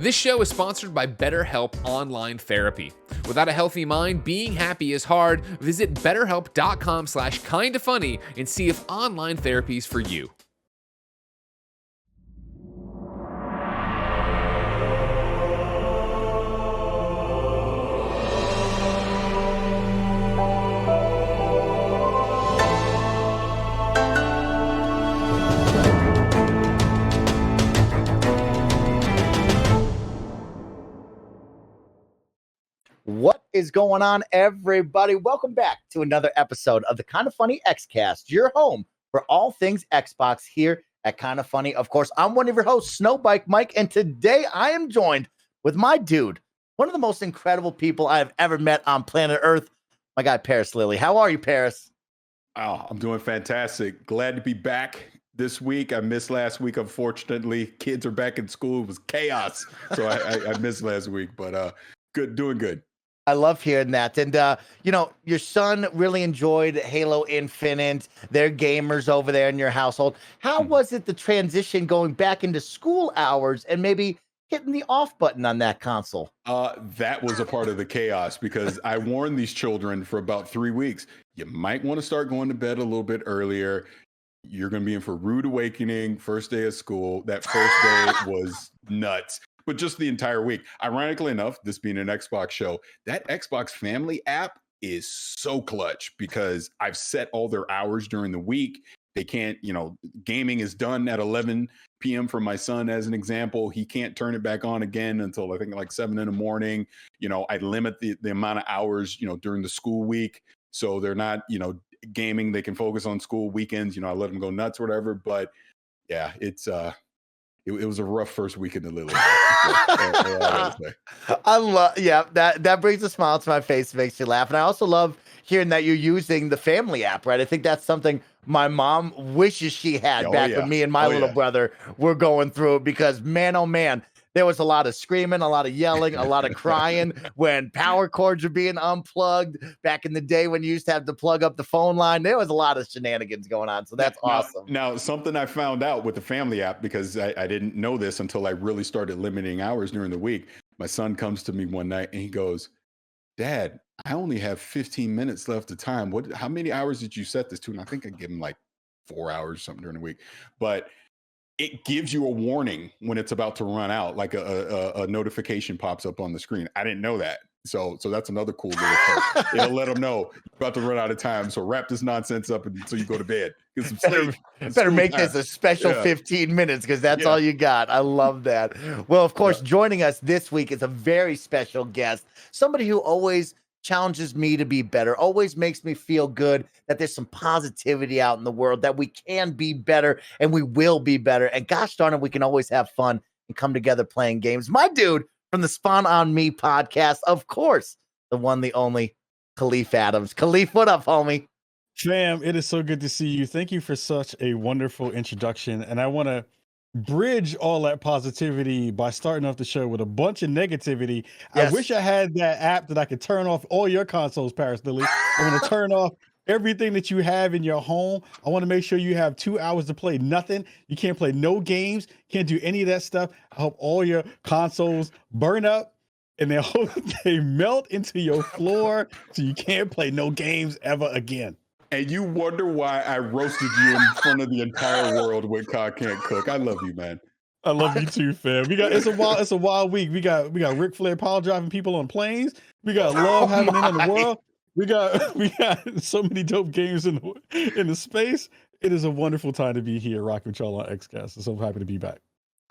This show is sponsored by BetterHelp Online Therapy. Without a healthy mind, being happy is hard. Visit betterhelp.com/kindafunny and see if online therapy is for you. What is going on, everybody? Welcome back to another episode of the Kinda Funny Xcast, your home for all things Xbox here at Kinda Funny. Of course, I'm one of your hosts, Snowbike Mike, and today I am joined with my dude, one of the most incredible people I have ever met on planet Earth, my guy Parris Lilly. How are you, Parris? Oh, I'm doing fantastic. Glad to be back this week. I missed last week, unfortunately. Kids are back in school. It was chaos, so I missed last week, but good, doing good. I love hearing that. And, your son really enjoyed Halo Infinite. They're gamers over there in your household. How was it, the transition going back into school hours and maybe hitting the off button on that console? That was a part of the chaos because I warned these children for about 3 weeks. You might want to start going to bed a little bit earlier. You're going to be in for rude awakening, first day of school. That first day was nuts. But just the entire week. Ironically enough, this being an Xbox show, that Xbox Family app is so clutch because I've set all their hours during the week. They can't, gaming is done at 11 p.m. for my son, as an example. He can't turn it back on again until I think like 7 in the morning. I limit the amount of hours, during the school week. So they're not, gaming. They can focus on school weekends. I let them go nuts or whatever. But yeah, it was a rough first weekend to Lily. I love, that brings a smile to my face, makes you laugh. And I also love hearing that you're using the family app, right? I think that's something my mom wishes she had when me and my little brother were going through it, because man, oh man, there was a lot of screaming, a lot of yelling, a lot of crying when power cords were being unplugged. Back in the day when you used to have to plug up the phone line, there was a lot of shenanigans going on. So that's awesome. Now, something I found out with the family app, because I didn't know this until I really started limiting hours during the week. My son comes to me one night and he goes, "Dad, I only have 15 minutes left of time. How many hours did you set this to?" And I think I give him like 4 hours or something during the week. But it gives you a warning when it's about to run out, like a notification pops up on the screen. I didn't know that. So that's another cool little part. It'll let them know you're about to run out of time. So wrap this nonsense up until you go to bed. Get some sleep. Better make this a special 15 minutes because that's all you got. I love that. Well, of course, joining us this week is a very special guest, somebody who always challenges me to be better, always makes me feel good that there's some positivity out in the world, that we can be better and we will be better. And gosh darn it, we can always have fun and come together playing games. My dude from the Spawn on Me podcast, of course, the one, the only, Kahlief Adams. Kahlief, what up, homie? Fam, it is so good to see you. Thank you for such a wonderful introduction. And I want to bridge all that positivity by starting off the show with a bunch of negativity. Yes. I wish I had that app that I could turn off all your consoles, Parris Lilly. I'm going to turn off everything that you have in your home. I want to make sure you have 2 hours to play nothing. You can't play no games, can't do any of that stuff. I hope all your consoles burn up and they melt into your floor so you can't play no games ever again. And you wonder why I roasted you in front of the entire world when Cock Can't Cook. I love you, man. I love you too, fam. It's a wild week. We got Ric Flair power driving people on planes. We got love happening in the world. We got so many dope games in the space. It is a wonderful time to be here rocking with y'all on Xcast. I'm so happy to be back.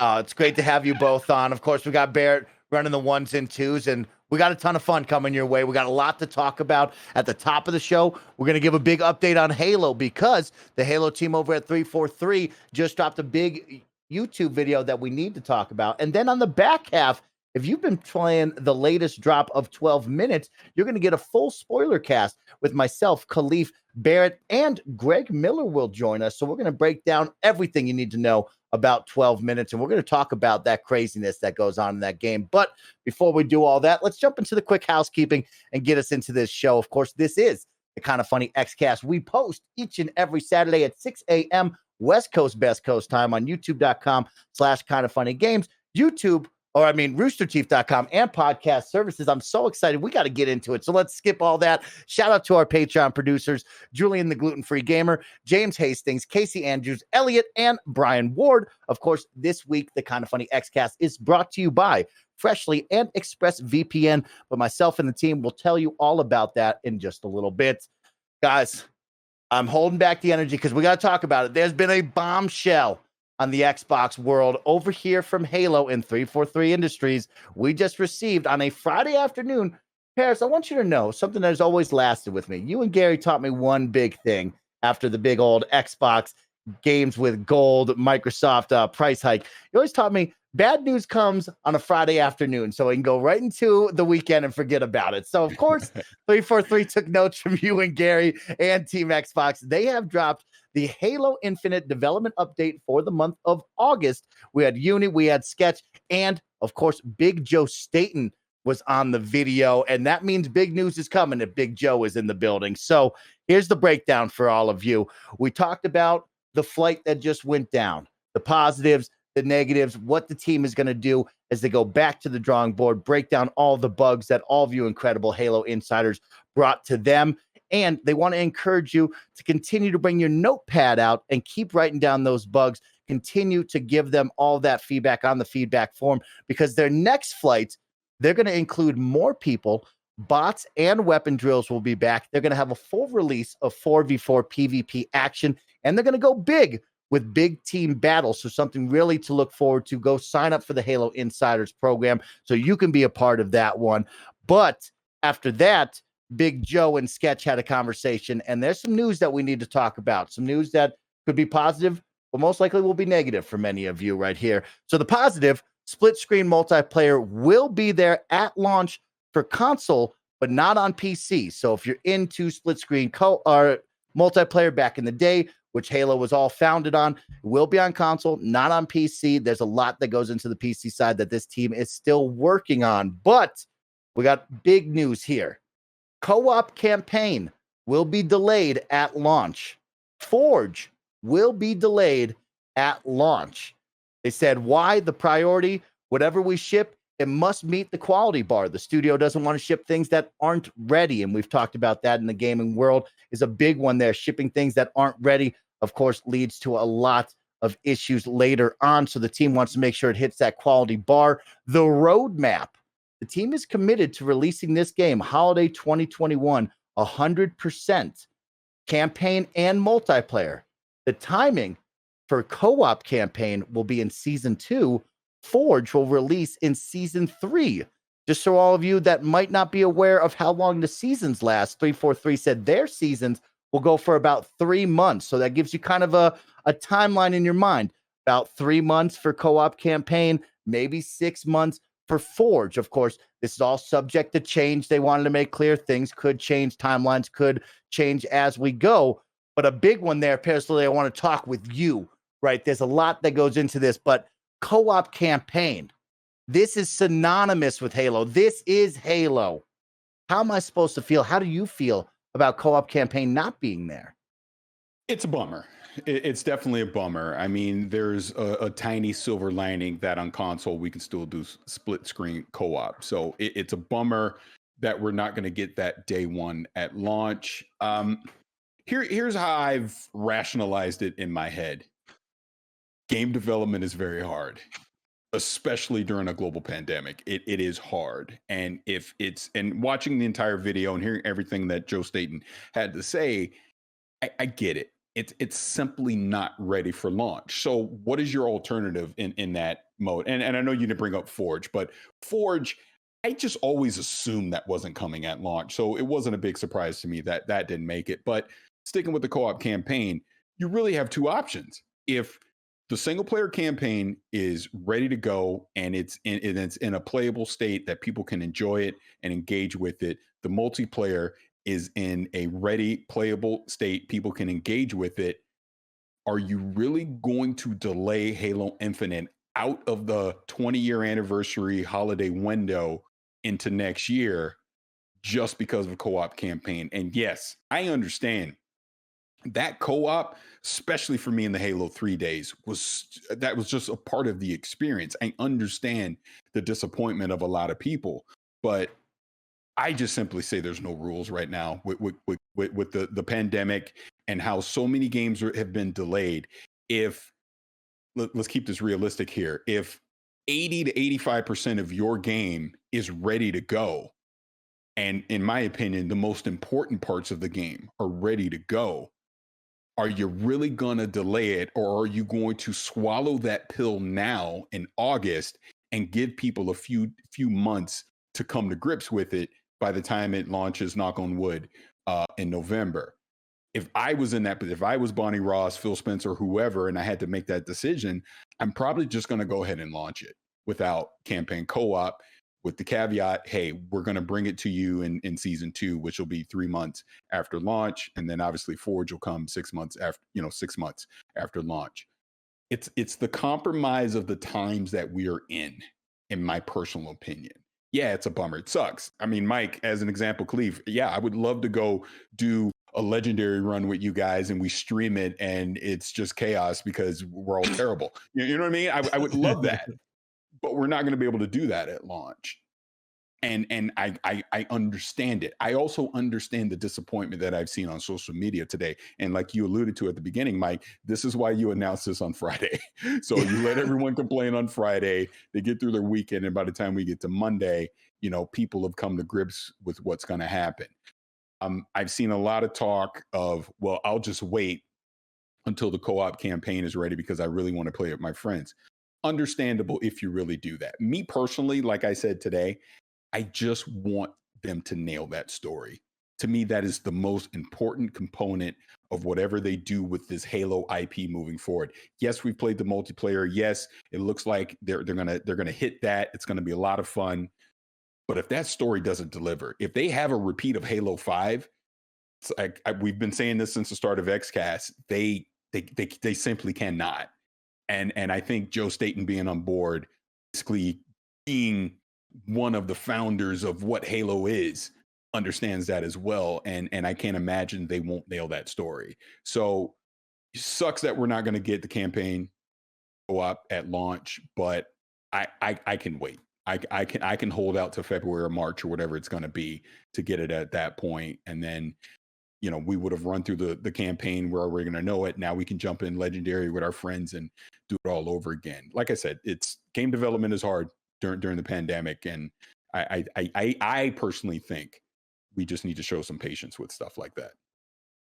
It's great to have you both on. Of course, we got Barrett running the ones and twos, and we got a ton of fun coming your way. We got a lot to talk about at the top of the show. We're going to give a big update on Halo because the Halo team over at 343 just dropped a big YouTube video that we need to talk about. And then on the back half, if you've been playing the latest drop of 12 minutes, you're going to get a full spoiler cast with myself, Kahlief, Barrett, and Greg Miller will join us. So we're going to break down everything you need to know about 12 minutes, and we're going to talk about that craziness that goes on in that game. But before we do all that, let's jump into the quick housekeeping and get us into this show. Of course, this is the Kinda Funny Xcast. We post each and every Saturday at 6 a.m. West Coast, Best Coast time on youtube.com/kindafunnygames. YouTube roosterteeth.com and podcast services. I'm so excited. We got to get into it. So let's skip all that. Shout out to our Patreon producers, Julian the Gluten-Free Gamer, James Hastings, Casey Andrews, Elliot, and Brian Ward. Of course, this week, the Kind of Funny Xcast is brought to you by Freshly and ExpressVPN. But myself and the team will tell you all about that in just a little bit. Guys, I'm holding back the energy because we got to talk about it. There's been a bombshell on the Xbox world over here from Halo and 343 Industries. We just received on a Friday afternoon. Parris, I want you to know something that has always lasted with me. You and Gary taught me one big thing after the big old Xbox games with gold Microsoft price hike. You always taught me bad news comes on a Friday afternoon, so we can go right into the weekend and forget about it. So, of course, 343 took notes from you and Gary and Team Xbox. They have dropped the Halo Infinite development update for the month of August. We had Uni, we had Sketch, and, of course, Big Joe Staten was on the video, and that means big news is coming if Big Joe is in the building. So here's the breakdown for all of you. We talked about the flight that just went down, the positives, the negatives, what the team is going to do as they go back to the drawing board, break down all the bugs that all of you incredible Halo insiders brought to them. And they want to encourage you to continue to bring your notepad out and keep writing down those bugs. Continue to give them all that feedback on the feedback form, because their next flight, they're going to include more people. Bots and weapon drills will be back. They're going to have a full release of 4v4 PvP action, and they're going to go big with big team battles. So something really to look forward to. Go sign up for the Halo Insiders program so you can be a part of that one. But after that, Big Joe and Sketch had a conversation, and there's some news that we need to talk about. Some news that could be positive, but most likely will be negative for many of you right here. So the positive, split screen multiplayer will be there at launch for console, but not on PC. So if you're into split screen or multiplayer back in the day, which Halo was all founded on, will be on console, not on PC. There's a lot that goes into the PC side that this team is still working on, but we got big news here. Co-op campaign will be delayed at launch. Forge will be delayed at launch. They said, why? The priority, whatever we ship, it must meet the quality bar. The studio doesn't want to ship things that aren't ready. And we've talked about that in the gaming world is a big one there. Shipping things that aren't ready, of course, leads to a lot of issues later on. So the team wants to make sure it hits that quality bar. The roadmap. The team is committed to releasing this game, holiday 2021, 100% campaign and multiplayer. The timing for co-op campaign will be in Season 2. Forge will release in Season 3. Just so all of you that might not be aware of how long the seasons last, 343 said their seasons will go for about 3 months. So that gives you kind of a timeline in your mind. About 3 months for co-op campaign, maybe 6 months for Forge. Of course, this is all subject to change. They wanted to make clear things could change, timelines could change as we go. But a big one there, personally, I want to talk with you, right? There's a lot that goes into this, but co-op campaign, this is synonymous with Halo. This is Halo. How am I supposed to feel? How do you feel about co-op campaign not being there? It's a bummer. It's definitely a bummer. I mean, there's a tiny silver lining that on console we can still do split screen co-op. So it's a bummer that we're not going to get that day one at launch. Here's how I've rationalized it in my head. Game development is very hard, especially during a global pandemic. It is hard. And and watching the entire video and hearing everything that Joe Staten had to say, I get it. It's simply not ready for launch. So what is your alternative in that mode? And I know you didn't bring up Forge, but Forge, I just always assumed that wasn't coming at launch. So it wasn't a big surprise to me that didn't make it. But sticking with the co-op campaign, you really have two options. If the single player campaign is ready to go and it's in a playable state that people can enjoy it and engage with it, the multiplayer is in a ready playable state, people can engage with it. Are you really going to delay Halo Infinite out of the 20-year anniversary holiday window into next year just because of a co-op campaign? And yes, I understand that co-op, especially for me in the Halo 3 days, was just a part of the experience. I understand the disappointment of a lot of people, but I just simply say there's no rules right now with the pandemic and how so many games have been delayed. If let's keep this realistic here, if 80 to 85% of your game is ready to go, and in my opinion, the most important parts of the game are ready to go, are you really going to delay it, or are you going to swallow that pill now in August and give people a few months to come to grips with it by the time it launches, knock on wood, in November? If I was if I was Bonnie Ross, Phil Spencer, whoever, and I had to make that decision, I'm probably just going to go ahead and launch it without campaign co-op, with the caveat, hey, we're going to bring it to you in season 2, which will be 3 months after launch. And then obviously Forge will come 6 months after, 6 months after launch. It's the compromise of the times that we are in my personal opinion. Yeah, it's a bummer. It sucks. I mean, Mike, as an example, Kahlief, yeah, I would love to go do a legendary run with you guys and we stream it and it's just chaos because we're all terrible. You know what I mean? I would love that. But we're not going to be able to do that at launch. And I understand it. I also understand the disappointment that I've seen on social media today. And like you alluded to at the beginning, Mike, this is why you announced this on Friday. So you let everyone complain on Friday, they get through their weekend, and by the time we get to Monday, people have come to grips with what's going to happen. I've seen a lot of talk of, well, I'll just wait until the co-op campaign is ready because I really want to play with my friends. Understandable if you really do that. Me personally, like I said today, I just want them to nail that story. To me, that is the most important component of whatever they do with this Halo IP moving forward. Yes, we've played the multiplayer. Yes, it looks like they're gonna hit that. It's gonna be a lot of fun. But if that story doesn't deliver, if they have a repeat of Halo 5, it's like we've been saying this since the start of Xcast, they simply cannot. And I think Joe Staten being on board, basically being one of the founders of what Halo is, understands that as well. And I can't imagine they won't nail that story. So it sucks that we're not going to get the campaign go up at launch, but I can wait. I can hold out to February or March or whatever it's going to be to get it at that point. And then, we would have run through the campaign where we're going to know it. Now we can jump in Legendary with our friends and do it all over again. Like I said, game development is hard during the pandemic. And I personally think we just need to show some patience with stuff like that.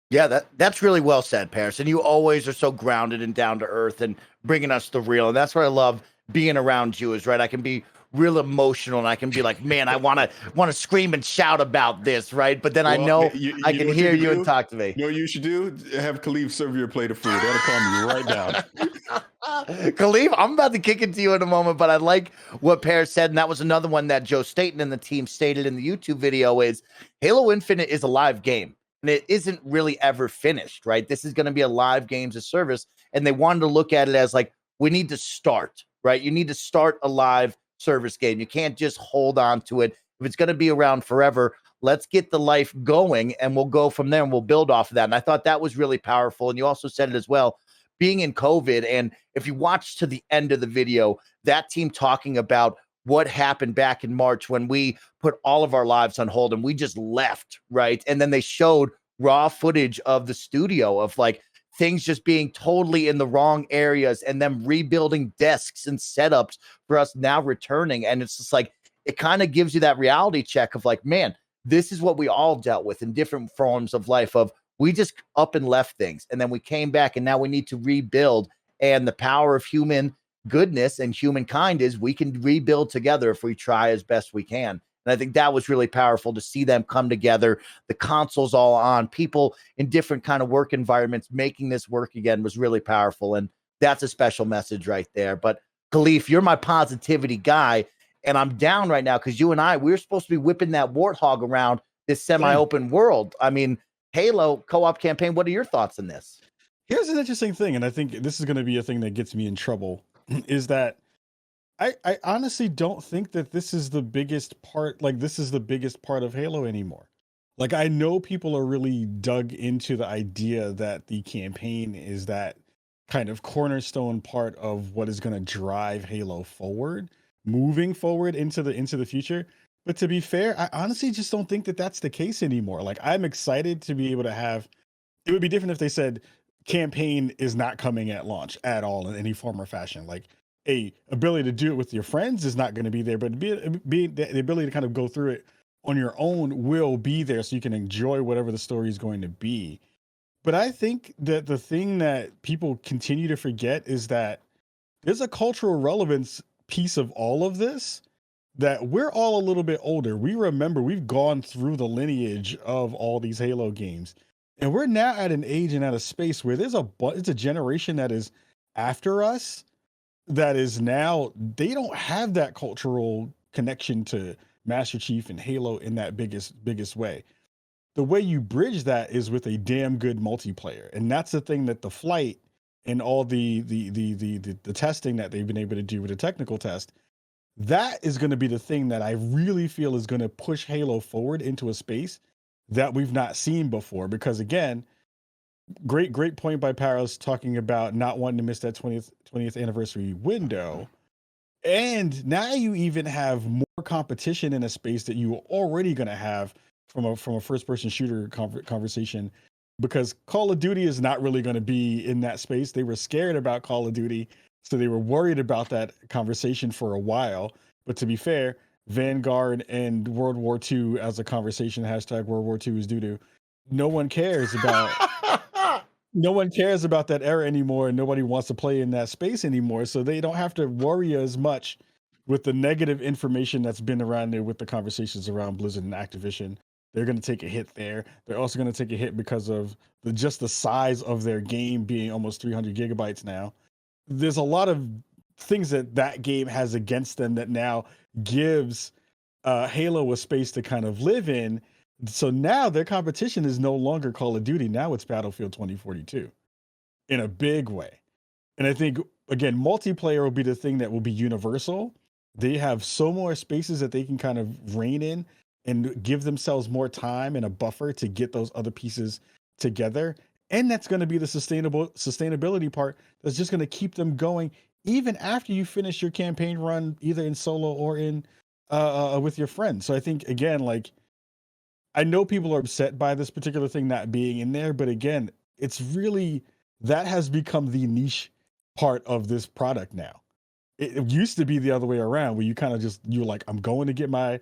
Yeah, that's really well said, Parris. And you always are so grounded and down to earth and bringing us the real. And that's what I love being around you is, right? I can be real emotional and I can be like, man, I want to scream and shout about this, right? But then I know I can hear you and talk to me. You know what you should do? Have Kahlief serve your plate of food. That'll calm you right down. Kahlief, I'm about to kick it to you in a moment, but I like what Parris said, and that was another one that Joe Staten and the team stated in the YouTube video is Halo Infinite is a live game, and it isn't really ever finished, right? This is going to be a live games of service, and they wanted to look at it as like, we need to start, right? You need to start a live service game. You can't just hold on to it. If it's going to be around forever, let's get the life going, and we'll go from there, and we'll build off of that. And I thought that was really powerful, and you also said it as well, being in COVID. And if you watch to the end of the video, that team talking about what happened back in March when we put all of our lives on hold and we just left, right? And then they showed raw footage of the studio of like things just being totally in the wrong areas and them rebuilding desks and setups for us now returning. And it's just like, it kind of gives you that reality check of like, man, this is what we all dealt with in different forms of life of, we just up and left things, and then we came back, and now we need to rebuild. And the power of human goodness and humankind is we can rebuild together if we try as best we can. And I think that was really powerful to see them come together. The consoles all on, people in different kind of work environments making this work again was really powerful. And that's a special message right there. But Kahlief, you're my positivity guy, and I'm down right now because you and I, we're supposed to be whipping that warthog around this semi-open world. I mean, Halo co-op campaign. What are your thoughts on this? Here's an interesting thing, and I think this is going to be a thing that gets me in trouble, is that I honestly don't think that this is the biggest part. Like, this is the biggest part of Halo anymore. Like, I know people are really dug into the idea that the campaign is that kind of cornerstone part of what is going to drive Halo forward, moving forward into the future. But to be fair, I honestly just don't think that that's the case anymore. Like, I'm excited to be able to have. It would be different if they said campaign is not coming at launch at all in any form or fashion. Like, a ability to do it with your friends is not going to be there, but be the ability to kind of go through it on your own will be there, so you can enjoy whatever the story is going to be. But I think that the thing that people continue to forget is that there's a cultural relevance piece of all of this, that we're all a little bit older. We remember we've gone through the lineage of all these Halo games. And we're now at an age and at a space where it's a generation that is after us, that is now, they don't have that cultural connection to Master Chief and Halo in that biggest way. The way you bridge that is with a damn good multiplayer, and that's the thing that the flight and all the testing that they've been able to do with a technical test, that is going to be the thing that I really feel is going to push Halo forward into a space that we've not seen before. Because again, great point by Parris talking about not wanting to miss that 20th anniversary window. And now you even have more competition in a space that you were already going to have from a first person shooter conversation, because Call of Duty is not really going to be in that space. They were scared about Call of Duty, so they were worried about that conversation for a while. But to be fair, Vanguard and World War II as a conversation, hashtag World War II is doo doo. No one cares about no one cares about that era anymore, and nobody wants to play in that space anymore. So they don't have to worry as much with the negative information that's been around there with the conversations around Blizzard and Activision. They're going to take a hit there. They're also going to take a hit because of just the size of their game being almost 300 gigabytes now. There's a lot of things that game has against them that now gives Halo a space to kind of live in. So now their competition is no longer Call of Duty. Now it's Battlefield 2042 in a big way. And I think, again, multiplayer will be the thing that will be universal. They have so more spaces that they can kind of rein in and give themselves more time and a buffer to get those other pieces together. And that's going to be the sustainability part that's just going to keep them going even after you finish your campaign run, either in solo or in with your friends. So I think, again, like, I know people are upset by this particular thing not being in there, but again, it's really, that has become the niche part of this product now. It used to be the other way around, where you kind of just, you're like, I'm going to get my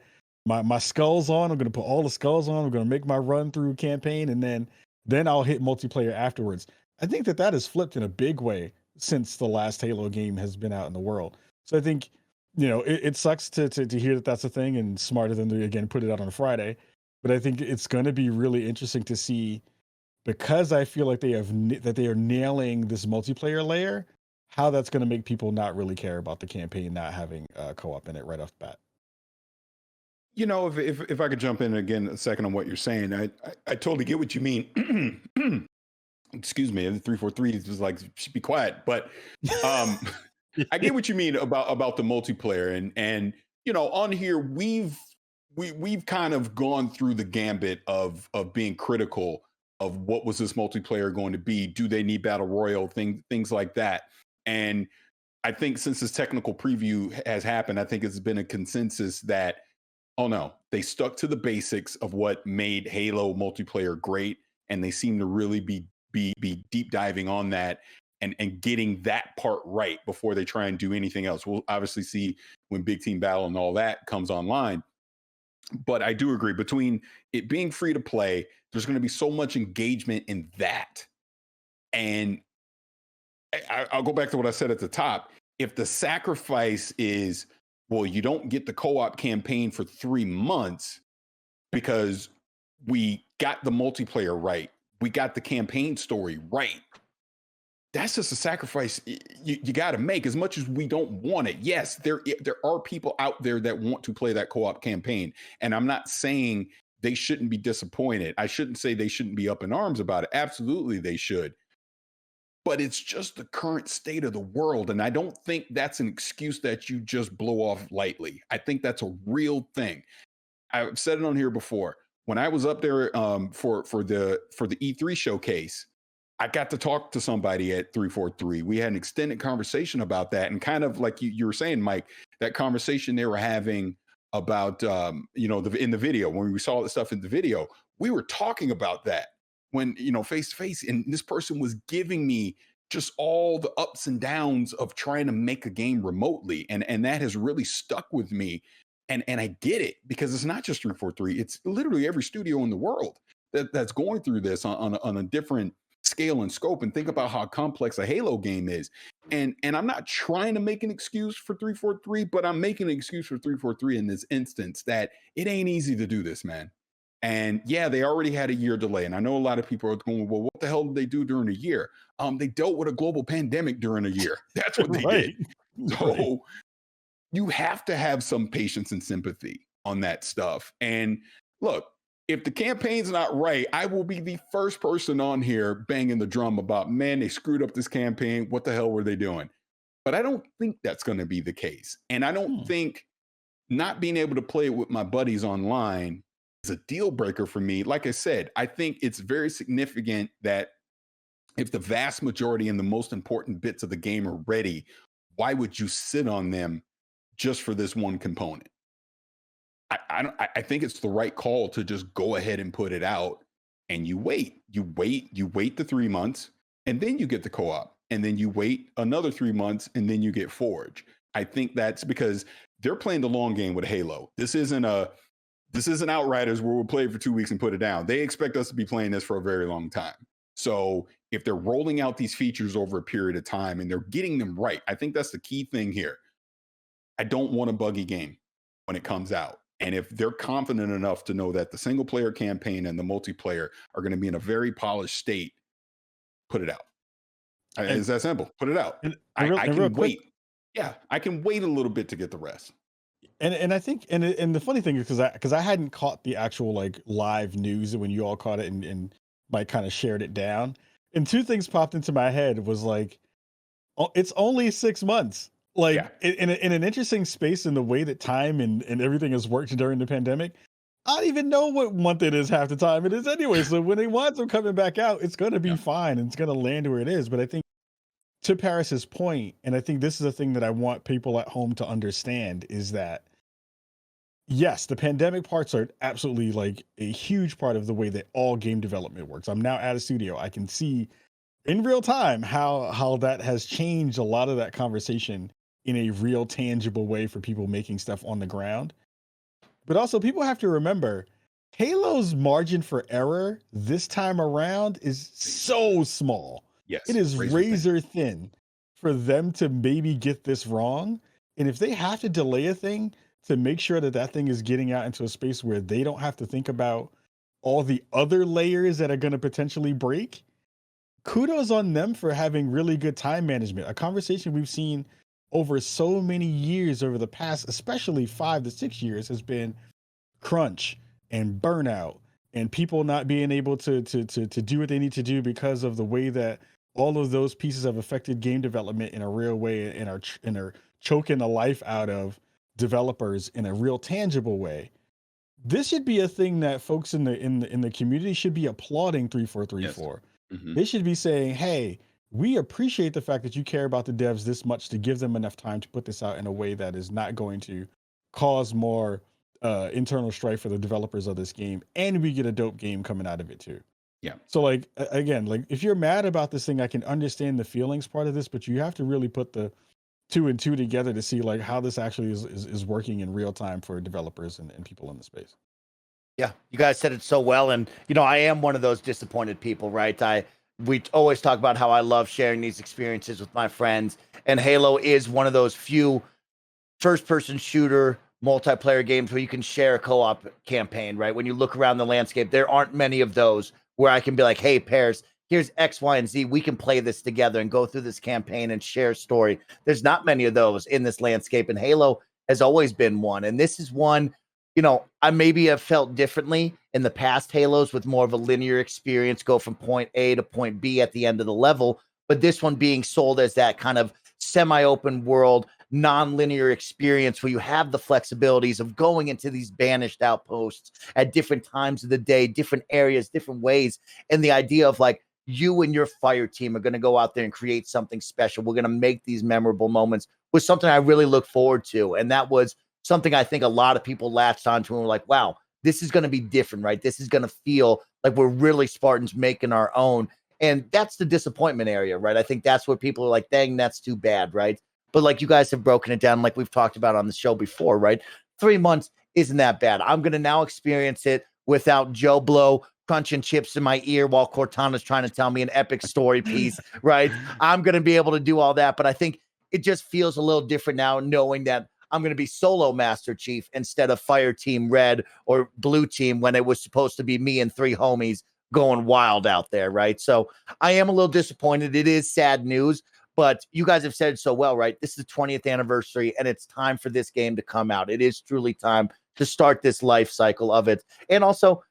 skulls on. I'm going to put all the skulls on. I'm going to make my run through campaign, and then I'll hit multiplayer afterwards. I think that has flipped in a big way since the last Halo game has been out in the world. So I think, it sucks to hear that that's a thing, and smarter than to, again, put it out on a Friday. But I think it's going to be really interesting to see, because I feel like they are nailing this multiplayer layer, how that's going to make people not really care about the campaign not having co-op in it right off the bat. If I could jump in again a second on what you're saying, I totally get what you mean. Excuse me, 343 is just like, be quiet. But I get what you mean about the multiplayer, and on here we've kind of gone through the gambit of being critical of what was this multiplayer going to be. Do they need battle royale, things like that? And I think since this technical preview has happened, I think it's been a consensus that, oh no, they stuck to the basics of what made Halo multiplayer great, and they seem to really be deep diving on that and getting that part right before they try and do anything else. We'll obviously see when Big Team Battle and all that comes online. But I do agree, between it being free to play, there's going to be so much engagement in that. And I'll go back to what I said at the top. If the sacrifice is, well, you don't get the co-op campaign for 3 months because we got the multiplayer right, we got the campaign story right, that's just a sacrifice you got to make, as much as we don't want it. Yes, there are people out there that want to play that co-op campaign, and I'm not saying they shouldn't be disappointed. I shouldn't say they shouldn't be up in arms about it. Absolutely they should. But it's just the current state of the world, and I don't think that's an excuse that you just blow off lightly. I think that's a real thing. I've said it on here before. when I was up there for the E3 showcase, I got to talk to somebody at 343. We had an extended conversation about that, and kind of like you were saying, Mike, that conversation they were having about in the video, when we saw the stuff in the video, we were talking about that when face to face, and this person was giving me just all the ups and downs of trying to make a game remotely, and that has really stuck with me. And I get it, because it's not just 343; it's literally every studio in the world that's going through this on a different scale and scope. And think about how complex a Halo game is. And I'm not trying to make an excuse for 343, but I'm making an excuse for 343 in this instance, that it ain't easy to do this, man. And yeah, they already had a year delay. And I know a lot of people are going, well, what the hell did they do during a year? They dealt with a global pandemic during a year. That's what they did. So you have to have some patience and sympathy on that stuff. And look, if the campaign's not right, I will be the first person on here banging the drum about, man, they screwed up this campaign. What the hell were they doing? But I don't think that's going to be the case. And I don't think not being able to play it with my buddies online is a deal breaker for me. Like I said, I think it's very significant that if the vast majority and the most important bits of the game are ready, why would you sit on them just for this one component? I think it's the right call to just go ahead and put it out, and you wait the 3 months, and then you get the co-op, and then you wait another 3 months, and then you get Forge. I think that's because they're playing the long game with Halo. This isn't Outriders where we'll play it for 2 weeks and put it down. They expect us to be playing this for a very long time. So if they're rolling out these features over a period of time and they're getting them right, I think that's the key thing here. I don't want a buggy game when it comes out. And if they're confident enough to know that the single player campaign and the multiplayer are going to be in a very polished state, put it out. It's that simple. Put it out. I can wait. Yeah, I can wait a little bit to get the rest. And I think and the funny thing is because I hadn't caught the actual like live news when you all caught it and Mike kind of shared it down. And two things popped into my head was like, oh, it's only 6 months. Like in an interesting space in the way that time and everything has worked during the pandemic. I don't even know what month it is half the time it is anyway. So when they want them coming back out, it's going to be fine and it's going to land where it is. But I think to Parris's point, and I think this is the thing that I want people at home to understand, is that yes, the pandemic parts are absolutely like a huge part of the way that all game development works. I'm now at a studio. I can see in real time how that has changed a lot of that conversation in a real tangible way for people making stuff on the ground. But also people have to remember Halo's margin for error this time around is so small. Yes, it is razor thin for them to maybe get this wrong. And if they have to delay a thing to make sure that that thing is getting out into a space where they don't have to think about all the other layers that are going to potentially break, kudos on them for having really good time management. A conversation we've seen over so many years, over the past, especially 5 to 6 years, has been crunch and burnout and people not being able to do what they need to do because of the way that all of those pieces have affected game development in a real way and are choking the life out of developers in a real tangible way. This should be a thing that folks in the community should be applauding 343 for. Mm-hmm. They should be saying, hey, we appreciate the fact that you care about the devs this much to give them enough time to put this out in a way that is not going to cause more internal strife for the developers of this game. And we get a dope game coming out of it too. Yeah. So like, again, like if you're mad about this thing, I can understand the feelings part of this, but you have to really put the 2 and 2 together to see like how this actually is working in real time for developers and people in the space. Yeah, you guys said it so well. And, I am one of those disappointed people, right? We always talk about how I love sharing these experiences with my friends. And Halo is one of those few first-person shooter multiplayer games where you can share a co-op campaign, right? When you look around the landscape, there aren't many of those where I can be like, hey, Parris, here's X, Y, and Z. We can play this together and go through this campaign and share a story. There's not many of those in this landscape, and Halo has always been one. And this is one, I maybe have felt differently in the past Halos with more of a linear experience, go from point A to point B at the end of the level. But this one being sold as that kind of semi-open world, non-linear experience where you have the flexibilities of going into these banished outposts at different times of the day, different areas, different ways. And the idea of like, you and your fire team are going to go out there and create something special. We're going to make these memorable moments was something I really look forward to. And that was something I think a lot of people latched onto and were like, wow, this is going to be different, right? This is going to feel like we're really Spartans making our own. And that's the disappointment area, right? I think that's where people are like, dang, that's too bad, right? But like you guys have broken it down, like we've talked about on the show before, right? 3 months isn't that bad. I'm going to now experience it without Joe Blow crunching chips in my ear while Cortana's trying to tell me an epic story piece, right? I'm going to be able to do all that. But I think it just feels a little different now knowing that I'm going to be solo Master Chief instead of Fire Team Red or Blue Team when it was supposed to be me and 3 homies going wild out there, right? So I am a little disappointed. It is sad news, but you guys have said it so well, right? This is the 20th anniversary, and it's time for this game to come out. It is truly time to start this life cycle of it. And also,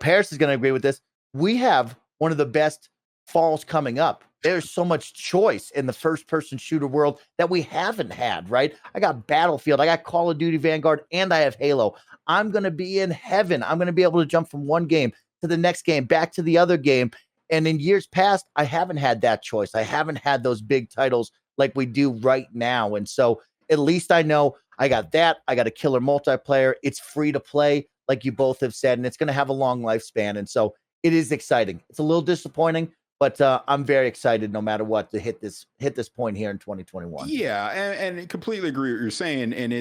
Parris is going to agree with this. We have one of the best falls coming up. There's so much choice in the first-person shooter world that we haven't had, right? I got Battlefield, I got Call of Duty Vanguard, and I have Halo. I'm going to be in heaven. I'm going to be able to jump from one game to the next game, back to the other game. And in years past, I haven't had that choice. I haven't had those big titles like we do right now. And so at least I know I got that. I got a killer multiplayer. It's free to play, like you both have said, and it's going to have a long lifespan. And so it is exciting. It's a little disappointing, but I'm very excited no matter what to hit this point here in 2021. Yeah, and I completely agree with what you're saying. And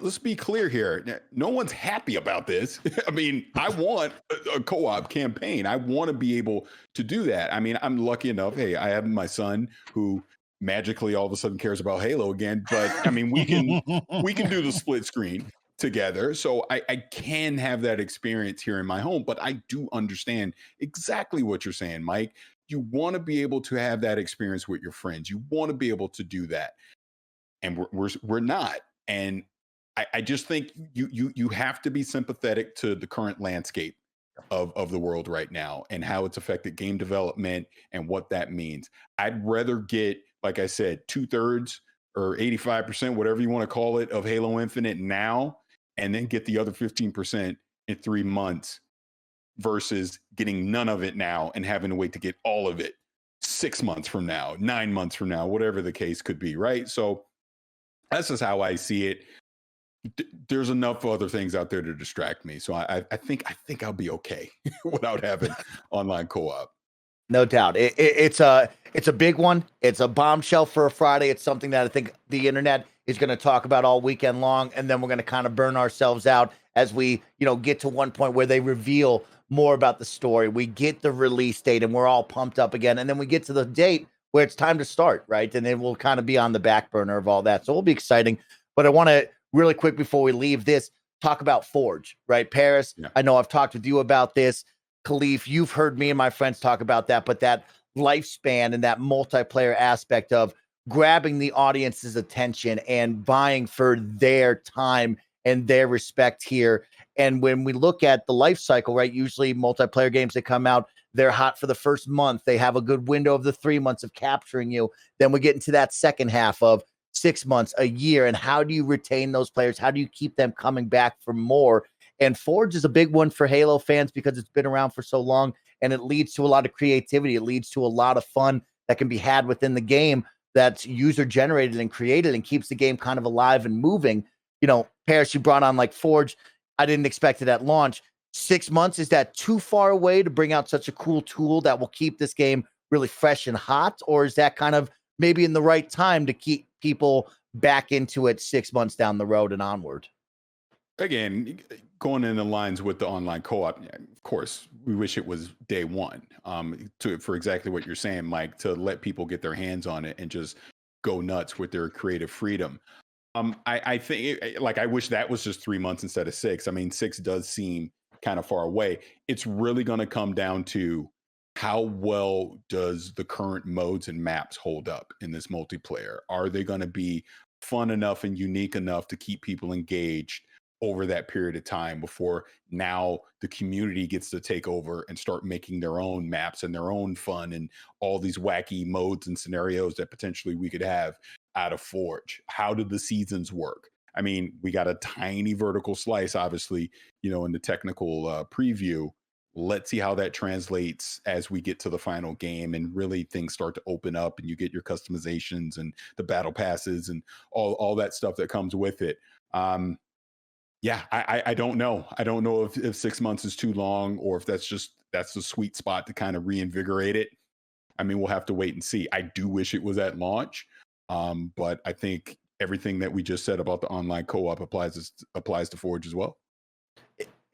let's be clear here. No one's happy about this. I mean, I want a co-op campaign. I want to be able to do that. I mean, I'm lucky enough. Hey, I have my son who magically all of a sudden cares about Halo again. But I mean, we can do the split screen together. So I can have that experience here in my home. But I do understand exactly what you're saying, Mike. You want to be able to have that experience with your friends. You want to be able to do that, and we're not. And I just think you have to be sympathetic to the current landscape of the world right now and how it's affected game development and what that means. I'd rather get, like I said, 2/3 or 85%, whatever you want to call it, of Halo Infinite now, and then get the other 15% in 3 months, versus getting none of it now and having to wait to get all of it 6 months from now, 9 months from now, whatever the case could be, right? So that's just how I see it. There's enough other things out there to distract me. So I think I'll be okay without having online co-op. No doubt. It's a big one. It's a bombshell for a Friday. It's something that I think the internet is going to talk about all weekend long. And then we're going to kind of burn ourselves out as we, get to one point where they reveal more about the story. We get the release date and we're all pumped up again. And then we get to the date where it's time to start, right? And then we'll kind of be on the back burner of all that. So it'll be exciting. But I want to really quick before we leave this, talk about Forge, right? Parris, yeah. I know I've talked with you about this. Kahlief, you've heard me and my friends talk about that, but that lifespan and that multiplayer aspect of grabbing the audience's attention and vying for their time and their respect here. And when we look at the life cycle, right, usually multiplayer games that come out, they're hot for the first month. They have a good window of the 3 months of capturing you. Then we get into that second half of 6 months, a year. And how do you retain those players? How do you keep them coming back for more? And Forge is a big one for Halo fans because it's been around for so long, and it leads to a lot of creativity. It leads to a lot of fun that can be had within the game that's user generated and created and keeps the game kind of alive and moving. Parris, you brought on like Forge. I didn't expect it at launch. 6 months, is that too far away to bring out such a cool tool that will keep this game really fresh and hot? Or is that kind of maybe in the right time to keep people back into it 6 months down the road and onward? Again, going in the lines with the online co-op, of course, we wish it was day one, for exactly what you're saying, Mike, to let people get their hands on it and just go nuts with their creative freedom. I think, I wish that was just 3 months instead of 6. I mean, 6 does seem kind of far away. It's really going to come down to how well does the current modes and maps hold up in this multiplayer? Are they going to be fun enough and unique enough to keep people engaged over that period of time before now the community gets to take over and start making their own maps and their own fun and all these wacky modes and scenarios that potentially we could have out of Forge. How do the seasons work? I mean, we got a tiny vertical slice, obviously, in the technical preview. Let's see how that translates as we get to the final game and really things start to open up and you get your customizations and the battle passes and all that stuff that comes with it. Yeah, I don't know. I don't know if 6 months is too long or if that's the sweet spot to kind of reinvigorate it. I mean, we'll have to wait and see. I do wish it was at launch, but I think everything that we just said about the online co-op applies to Forge as well.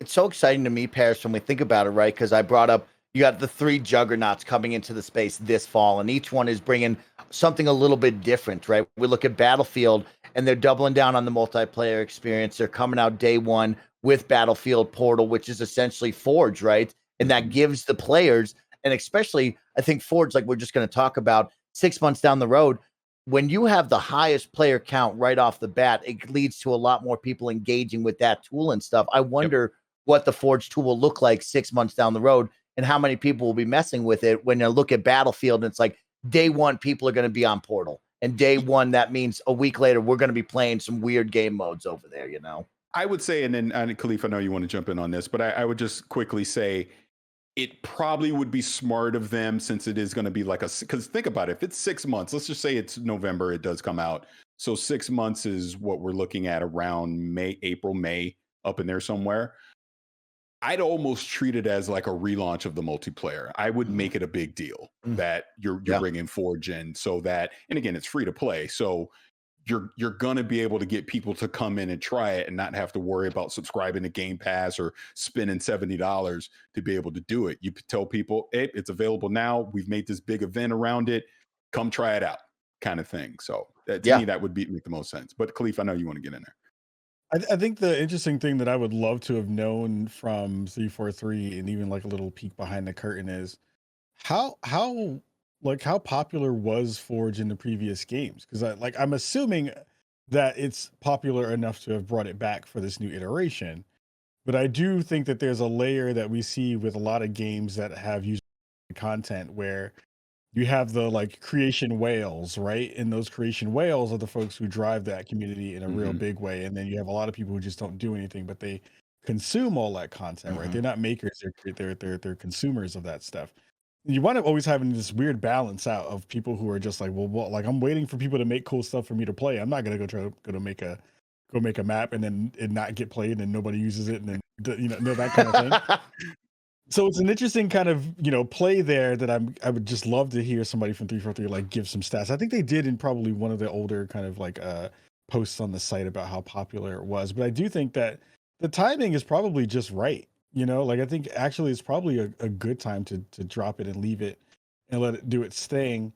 It's so exciting to me, Parris, when we think about it, right? Because I brought up you got the 3 juggernauts coming into the space this fall, and each one is bringing something a little bit different, right? We look at Battlefield, and they're doubling down on the multiplayer experience. They're coming out day one with Battlefield Portal, which is essentially Forge, right? And that gives the players, and especially, I think Forge, like we're just going to talk about 6 months down the road, when you have the highest player count right off the bat, it leads to a lot more people engaging with that tool and stuff. I wonder what the Forge tool will look like 6 months down the road and how many people will be messing with it when you look at Battlefield and it's like day one, people are going to be on Portal. And day one, that means a week later, we're going to be playing some weird game modes over there, I would say, and Kahlief, I know you want to jump in on this, but I would just quickly say it probably would be smart of them since it is going to be like because think about it, if it's 6 months, let's just say it's November, it does come out. So 6 months is what we're looking at around April, May, up in there somewhere. I'd almost treat it as like a relaunch of the multiplayer. I would make it a big deal that you're bringing Forge in so that, and again, it's free to play. So you're going to be able to get people to come in and try it and not have to worry about subscribing to Game Pass or spending $70 to be able to do it. You tell people, hey, it's available now. We've made this big event around it. Come try it out kind of thing. So to me, that would make the most sense. But Kahlief, I know you want to get in there. I think the interesting thing that I would love to have known from 343 and even like a little peek behind the curtain is how popular was Forge in the previous games? Because I'm assuming that it's popular enough to have brought it back for this new iteration. But I do think that there's a layer that we see with a lot of games that have user content where you have the creation whales, right? And those creation whales are the folks who drive that community in a real big way. And then you have a lot of people who just don't do anything, but they consume all that content, right? They're not makers, they're consumers of that stuff. You wind up always having this weird balance out of people who are just like, well, I'm waiting for people to make cool stuff for me to play. I'm not gonna go make a map and then it not get played and nobody uses it and then that kind of thing. So it's an interesting kind of play there that I would just love to hear somebody from 343 give some stats. I think they did in probably one of the older kind of posts on the site about how popular it was, but I do think that the timing is probably just right. I think actually it's probably a good time to drop it and leave it and let it do its thing,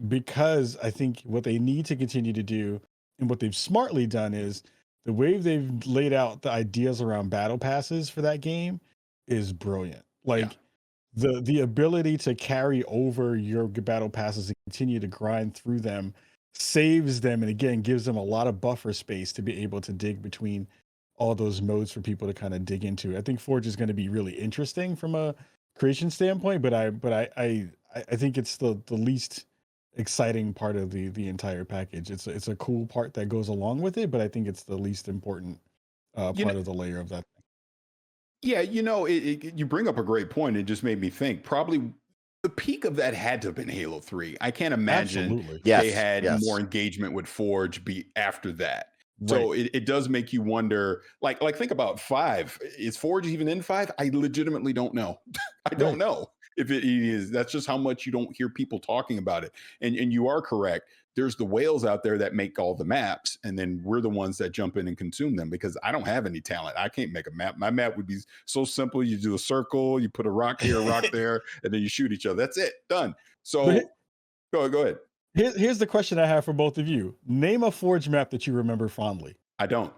because I think what they need to continue to do and what they've smartly done is the way they've laid out the ideas around battle passes for that game is brilliant. The ability to carry over your battle passes and continue to grind through them saves them and again gives them a lot of buffer space to be able to dig between all those modes for people to kind of dig into. I think Forge is going to be really interesting from a creation standpoint, but I think it's the least exciting part of the entire package. It's a cool part that goes along with it, but I think it's the least important part of the layer of that. Yeah, you bring up a great point. It just made me think probably the peak of that had to have been Halo 3. I can't imagine they had more engagement with Forge be after that. Right. So it does make you wonder, like think about 5. Is Forge even in 5? I legitimately don't know. I don't know if it is. That's just how much you don't hear people talking about it. And you are correct. There's the whales out there that make all the maps, and then we're the ones that jump in and consume them because I don't have any talent. I can't make a map. My map would be so simple. You do a circle, you put a rock here, a rock there, and then you shoot each other. That's it. Done. So go ahead. Here's the question I have for both of you. Name a Forge map that you remember fondly. I don't.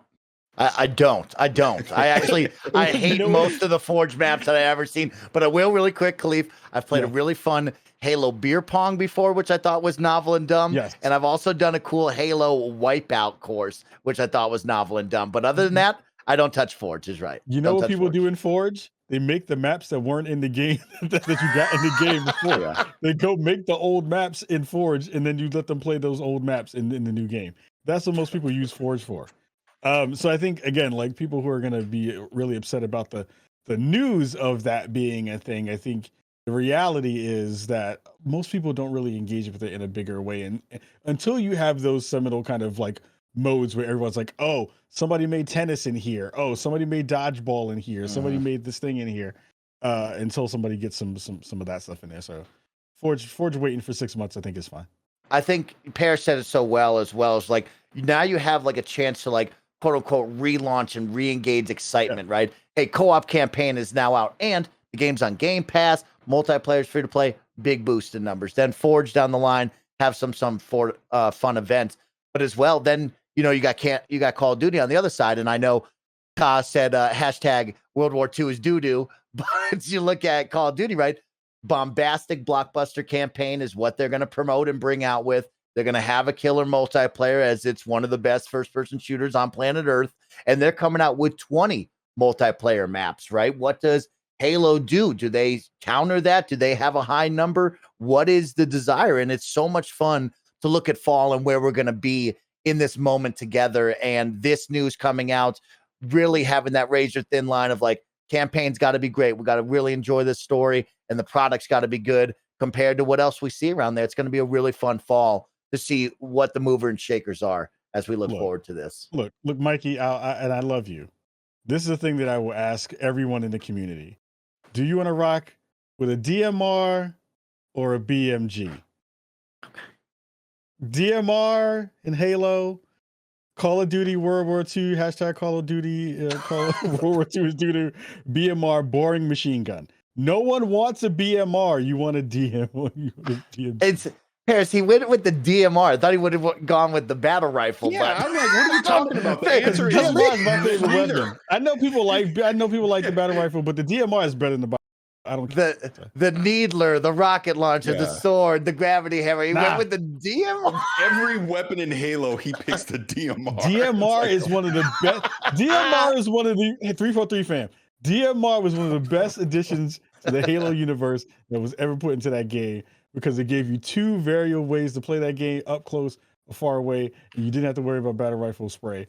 I don't. I actually I hate most of the Forge maps that I've ever seen. But I will really quick, Kahlief. I've played a really fun Halo beer pong before, which I thought was novel and dumb. Yes. And I've also done a cool Halo wipeout course, which I thought was novel and dumb. But other than that, I don't touch Forge. Is right. You know what people do in Forge? They make the maps that weren't in the game that you got in the game before. Yeah. They go make the old maps in Forge, and then you let them play those old maps in the new game. That's what most people use Forge for. So I think, again, like people who are going to be really upset about the news of that being a thing, I think the reality is that most people don't really engage with it in a bigger way. And until you have those seminal kind of like modes where everyone's like, oh, somebody made tennis in here. Oh, somebody made dodgeball in here. Somebody made this thing in here. Until somebody gets some of that stuff in there. So Forge waiting for 6 months, I think is fine. I think Parris said it so well as like now you have like a chance to like quote unquote relaunch and re-engage excitement, right? Hey, co-op campaign is now out and the game's on Game Pass, multiplayer is free to play, big boost in numbers. Then Forge down the line, have some fun events. But as well, then you got Call of Duty on the other side. And I know Ka said hashtag World War II is doo-doo, but you look at Call of Duty, right? Bombastic blockbuster campaign is what they're going to promote and bring out with. They're going to have a killer multiplayer as it's one of the best first-person shooters on planet Earth. And they're coming out with 20 multiplayer maps, right? What does Halo do? Do they counter that? Do they have a high number? What is the desire? And it's so much fun to look at fall and where we're going to be in this moment together. And this news coming out, really having that razor thin line of like, campaign's got to be great. We got to really enjoy this story and the product's got to be good compared to what else we see around there. It's going to be a really fun fall to see what the mover and shakers are as we look forward to this. Look, Mikey, and I love you. This is the thing that I will ask everyone in the community. Do you want to rock with a DMR or a BMG? DMR in Halo, Call of Duty World War II, hashtag Call of Duty, World War II is due to BMR, boring machine gun. No one wants a BMR. You want a DMR. It's Parris, he went with the DMR. I thought he would have gone with the battle rifle. Yeah, but... I'm like, what are you talking about? The answer is DMR is my favorite weapon. I know people like the battle rifle, but the DMR is better than the. I don't care. The needler, the rocket launcher, the sword, the gravity hammer. He went with the DMR. Every weapon in Halo, he picks the DMR. DMR is one of the best. DMR is one of the 343 fam. DMR was one of the best additions to the Halo universe that was ever put into that game because it gave you two variable ways to play that game, up close or far away, and you didn't have to worry about battle rifle spray.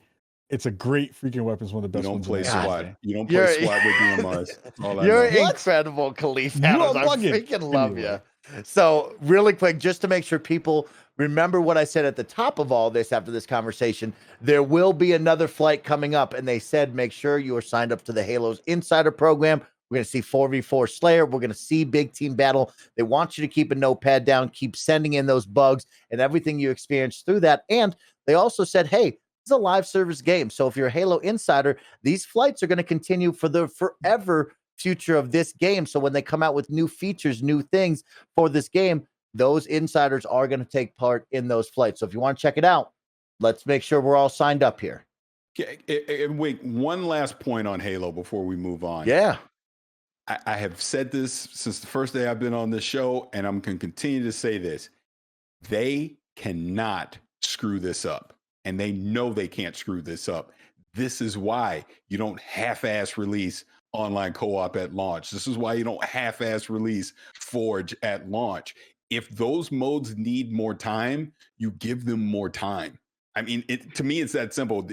It's a great freaking weapon. It's one of the best ones. You don't play SWAT. You don't play SWAT with DMRs. You're incredible, Kahlief Adams. I freaking love you. So really quick, just to make sure people remember what I said at the top of all this after this conversation, there will be another flight coming up. And they said, make sure you are signed up to the Halo's Insider program. We're going to see 4v4 Slayer. We're going to see big team battle. They want you to keep a notepad down, keep sending in those bugs and everything you experience through that. And they also said, hey, it's a live service game. So if you're a Halo Insider, these flights are going to continue for the forever future of this game. So when they come out with new features, new things for this game, those insiders are going to take part in those flights. So if you want to check it out, let's make sure we're all signed up here. And wait, one last point on Halo before we move on. Yeah. I have said this since the first day I've been on this show, and I'm going to continue to say this. They cannot screw this up, and they know they can't screw this up. This is why you don't half-ass release online co-op at launch. This is why you don't half-ass release Forge at launch. If those modes need more time, you give them more time. I mean, to me, it's that simple.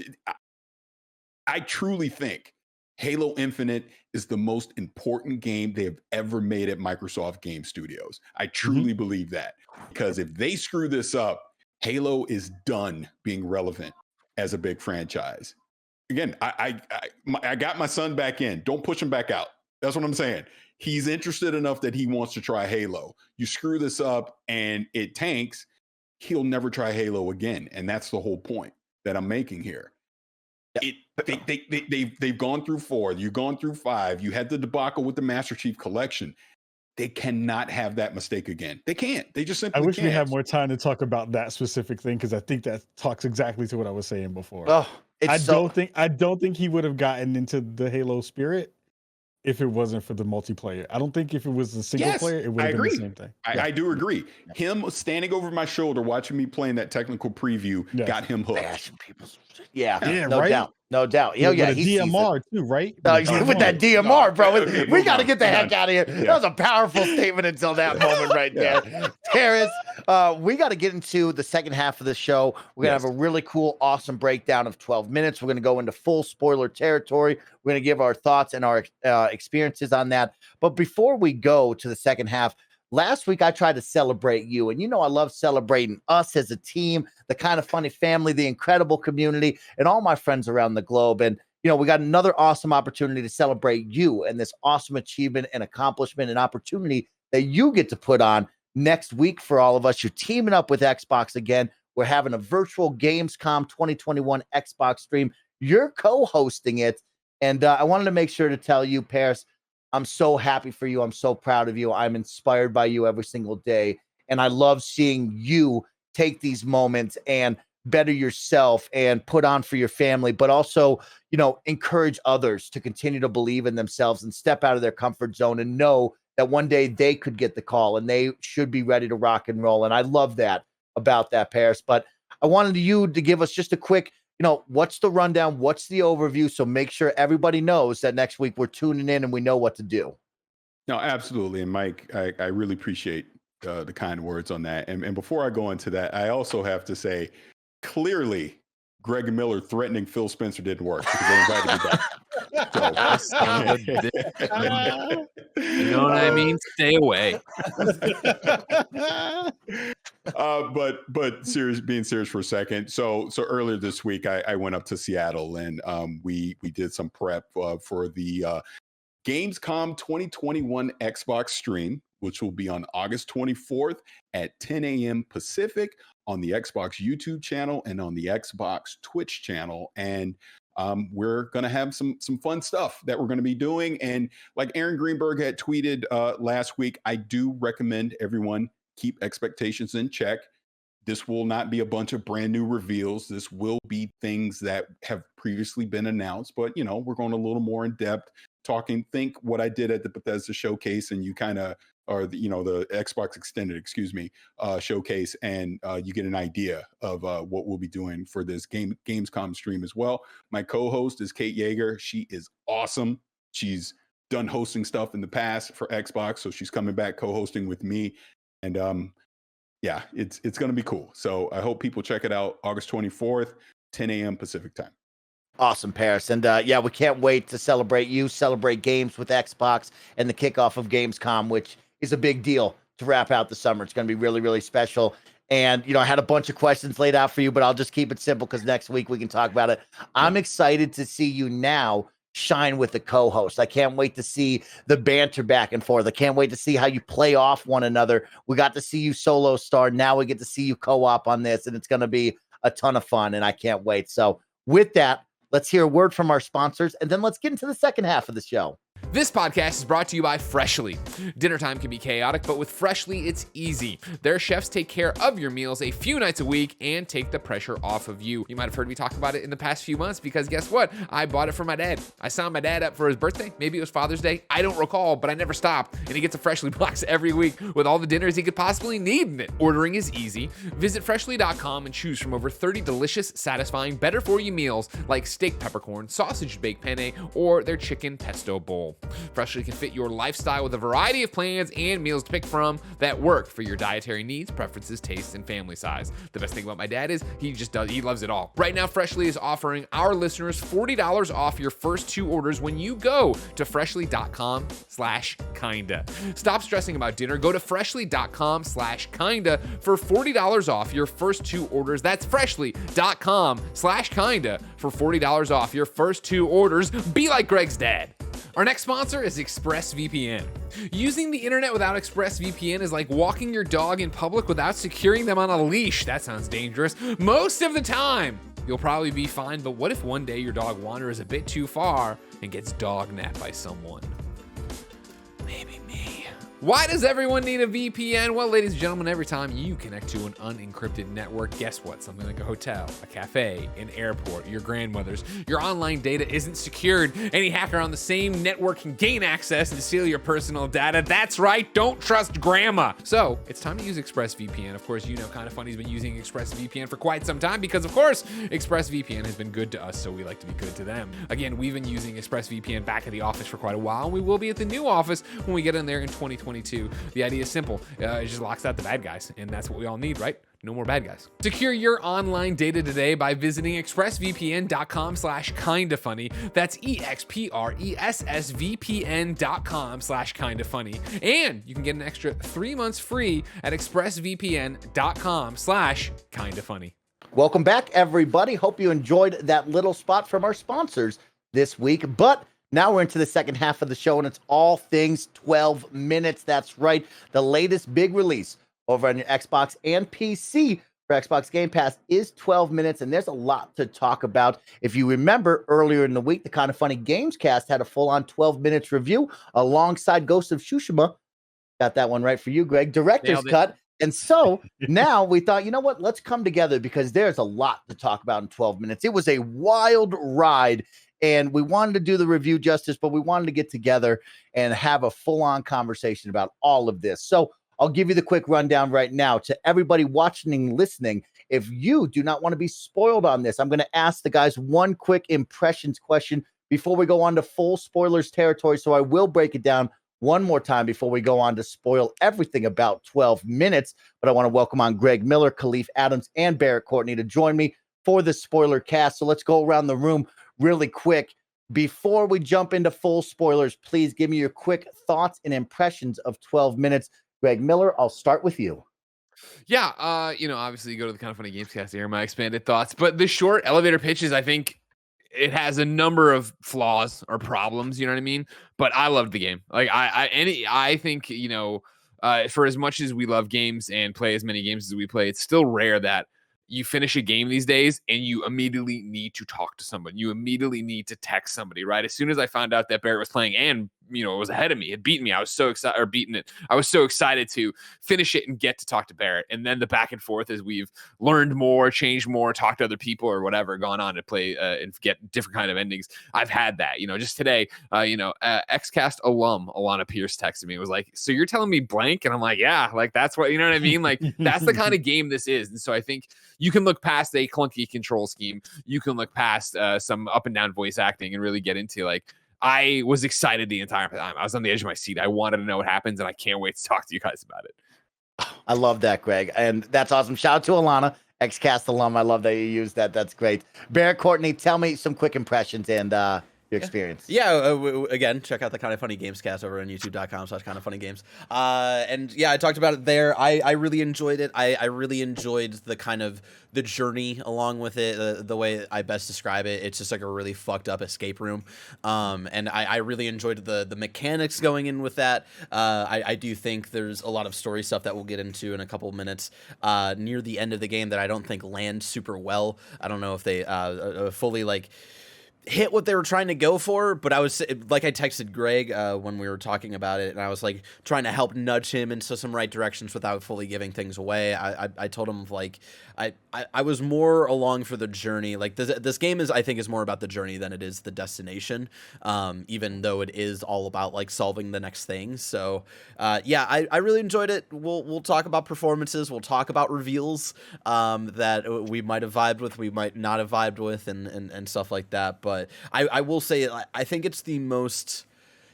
I truly think Halo Infinite is the most important game they have ever made at Microsoft Game Studios. I truly believe that, because if they screw this up, Halo is done being relevant as a big franchise. Again, I got my son back in. Don't push him back out. That's what I'm saying. He's interested enough that he wants to try Halo. You screw this up and it tanks, he'll never try Halo again. And that's the whole point that I'm making here. They've gone through 4. You've gone through 5. You had the debacle with the Master Chief Collection. They cannot have that mistake again. They can't. They just simply I wish can't. we had more time to talk about that specific thing, because I think that talks exactly to what I was saying before. Oh, It's I don't think he would have gotten into the Halo spirit if it wasn't for the multiplayer. I don't think if it was a single player, it would have been the same thing. I do agree. Him standing over my shoulder, watching me playing that technical preview, got him hooked. No doubt. No doubt. Yeah, he's DMR too, right? With that DMR, bro. We got to get the heck out of here. That was a powerful statement until that moment right there. Parris, we got to get into the second half of the show. We're going to have a really cool, awesome breakdown of 12 minutes. We're going to go into full spoiler territory. We're going to give our thoughts and our experiences on that. But before we go to the second half, last week I tried to celebrate you, and I love celebrating us as a team, the kind of funny family, the incredible community, and all my friends around the globe. And we got another awesome opportunity to celebrate you and this awesome achievement and accomplishment and opportunity that you get to put on next week for all of us. You're teaming up with Xbox again. We're having a virtual Gamescom 2021 Xbox stream. You're co-hosting it, and I wanted to make sure to tell you, Parris, I'm so happy for you. I'm so proud of you. I'm inspired by you every single day. And I love seeing you take these moments and better yourself and put on for your family, but also, encourage others to continue to believe in themselves and step out of their comfort zone and know that one day they could get the call and they should be ready to rock and roll. And I love that about that, Parris. But I wanted you to give us just a quick, what's the rundown? What's the overview? So make sure everybody knows that next week we're tuning in and we know what to do. No, absolutely. And Mike, I really appreciate the kind words on that. And before I go into that, I also have to say, clearly, Greg Miller threatening Phil Spencer didn't work because they invited me back. You know what I mean? Stay away. But being serious for a second. So earlier this week, I went up to Seattle and we did some prep for the Gamescom 2021 Xbox stream, which will be on August 24th at 10 a.m. Pacific on the Xbox YouTube channel and on the Xbox Twitch channel. And we're going to have some fun stuff that we're going to be doing. And like Aaron Greenberg had tweeted last week, I do recommend everyone keep expectations in check. This will not be a bunch of brand new reveals. This will be things that have previously been announced, but we're going a little more in depth, think what I did at the Bethesda showcase, and you kind of or the Xbox Extended, showcase, and you get an idea of what we'll be doing for this Gamescom stream as well. My co-host is Kate Yeager. She is awesome. She's done hosting stuff in the past for Xbox, so she's coming back co-hosting with me, and it's going to be cool. So I hope people check it out. August 24th, 10 a.m. Pacific time. Awesome, Parris. And we can't wait to celebrate games with Xbox and the kickoff of Gamescom, which is a big deal to wrap out the summer. It's going to be really, really special. And, I had a bunch of questions laid out for you, but I'll just keep it simple because next week we can talk about it. I'm excited to see you now shine with the co-host. I can't wait to see the banter back and forth. I can't wait to see how you play off one another. We got to see you solo star. Now we get to see you co-op on this, and it's going to be a ton of fun, and I can't wait. So with that, let's hear a word from our sponsors, and then let's get into the second half of the show. This podcast is brought to you by Freshly. Dinner time can be chaotic, but with Freshly, it's easy. Their chefs take care of your meals a few nights a week and take the pressure off of you. You might have heard me talk about it in the past few months because guess what? I bought it for my dad. I signed my dad up for his birthday. Maybe it was Father's Day. I don't recall, but I never stopped. And he gets a Freshly box every week with all the dinners he could possibly need in it. Ordering is easy. Visit Freshly.com and choose from over 30 delicious, satisfying, better-for-you meals like steak peppercorn, sausage baked penne, or their chicken pesto bowl. Freshly can fit your lifestyle with a variety of plans and meals to pick from that work for your dietary needs, preferences, tastes, and family size. The best thing about my dad is he loves it all. Right now, Freshly is offering our listeners $40 off your first 2 orders when you go to freshly.com/kinda. Stop stressing about dinner. Go to freshly.com/kinda for $40 off your first 2 orders. That's freshly.com/kinda for $40 off your first 2 orders. Be like Greg's dad. Our next sponsor is ExpressVPN. Using the internet without ExpressVPN is like walking your dog in public without securing them on a leash. That sounds dangerous. Most of the time, you'll probably be fine, but what if one day your dog wanders a bit too far and gets dog napped by someone? Maybe me. Why does everyone need a VPN? Well, ladies and gentlemen, every time you connect to an unencrypted network, guess what? Something like a hotel, a cafe, an airport, your grandmother's, your online data isn't secured. Any hacker on the same network can gain access and steal your personal data. That's right, don't trust grandma. So it's time to use ExpressVPN. Of course, you know Kinda Funny's been using ExpressVPN for quite some time because, of course, ExpressVPN has been good to us, so we like to be good to them. Again, we've been using ExpressVPN back at the office for quite a while, and we will be at the new office when we get in there in 2022. The idea is simple. It just locks out the bad guys, and that's what we all need, right? No more bad guys. Secure your online data today by visiting expressvpn.com/kindafunny. That's expressvpn.com/kindafunny. And you can get an extra 3 months free at expressvpn.com/kindafunny. Welcome back, everybody. Hope you enjoyed that little spot from our sponsors this week. But now we're into the second half of the show, and it's all things 12 minutes. That's right. The latest big release over on your Xbox and PC for Xbox Game Pass is 12 minutes, and there's a lot to talk about. If you remember earlier in the week, the Kinda Funny Gamescast had a full-on 12 minutes review alongside Ghost of Tsushima. Got that one right for you, Greg. Director's cut. And so now we thought, you know what? Let's come together because there's a lot to talk about in 12 minutes. It was a wild ride, and we wanted to do the review justice, but we wanted to get together and have a full-on conversation about all of this. So I'll give you the quick rundown right now to everybody watching and listening. If you do not want to be spoiled on this, I'm going to ask the guys one quick impressions question before we go on to full spoilers territory. So I will break it down one more time before we go on to spoil everything about 12 minutes. But I want to welcome on Greg Miller, Kahlief Adams, and Barrett Courtney to join me for the spoiler cast. So let's go around the room really quick. Before we jump into full spoilers, please give me your quick thoughts and impressions of 12 minutes. Greg Miller, I'll start with you. Yeah, obviously you go to the Kinda Funny Gamescast to hear my expanded thoughts, but the short elevator pitches, I think it has a number of flaws or problems, you know what I mean? But I loved the game. Like I think, for as much as we love games and play as many games as we play, it's still rare that you finish a game these days and you immediately need to talk to someone. You immediately need to text somebody, right? As soon as I found out that Barrett was playing and, it was ahead of me, it beat me. I was so excited, or beaten it. I was so excited to finish it and get to talk to Barrett. And then the back and forth as we've learned more, changed more, talked to other people or whatever, gone on to play and get different kind of endings. I've had that, just today, Xcast alum Alana Pierce texted me. It was like, so you're telling me blank? And I'm like, yeah, like that's what, you know what I mean? Like that's the kind of game this is. And so I think you can look past a clunky control scheme. You can look past some up and down voice acting and really get into like, I was excited the entire time. I was on the edge of my seat. I wanted to know what happens, and I can't wait to talk to you guys about it. I love that, Greg. And that's awesome. Shout out to Alana, Xcast alum. I love that you used that. That's great. Barrett Courtney, tell me some quick impressions and your experience. Again, check out the Kinda Funny Gamescast over on youtube.com/kindafunnygames. And yeah, I talked about it there. I really enjoyed it. I really enjoyed the journey along with it. The way I best describe it, it's just like a really fucked up escape room. And I really enjoyed the mechanics going in with that. I do think there's a lot of story stuff that we'll get into in a couple of minutes near the end of the game that I don't think land super well. I don't know if they fully hit what they were trying to go for, but I was like, I texted Greg when we were talking about it, and I was like trying to help nudge him into some right directions without fully giving things away. I told him like I was more along for the journey. Like this game I think is more about the journey than it is the destination. Even though it is all about like solving the next thing. So I really enjoyed it. We'll talk about performances. We'll talk about reveals that we might have vibed with, we might not have vibed with, and stuff like that. But I will say I think it's the most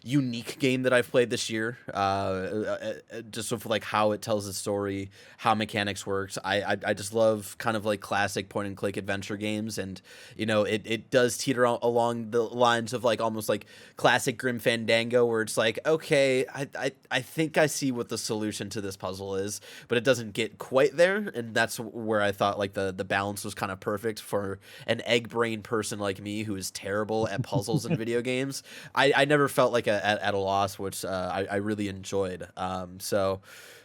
unique game that I've played this year, just sort of like how it tells the story, how mechanics works. I just love kind of like classic point and click adventure games, and it does teeter along the lines of like almost like classic Grim Fandango, where it's like, okay, I think I see what the solution to this puzzle is, but it doesn't get quite there. And that's where I thought like the balance was kind of perfect for an egg brain person like me who is terrible at puzzles in video games. I never felt like at a loss, which I really enjoyed. So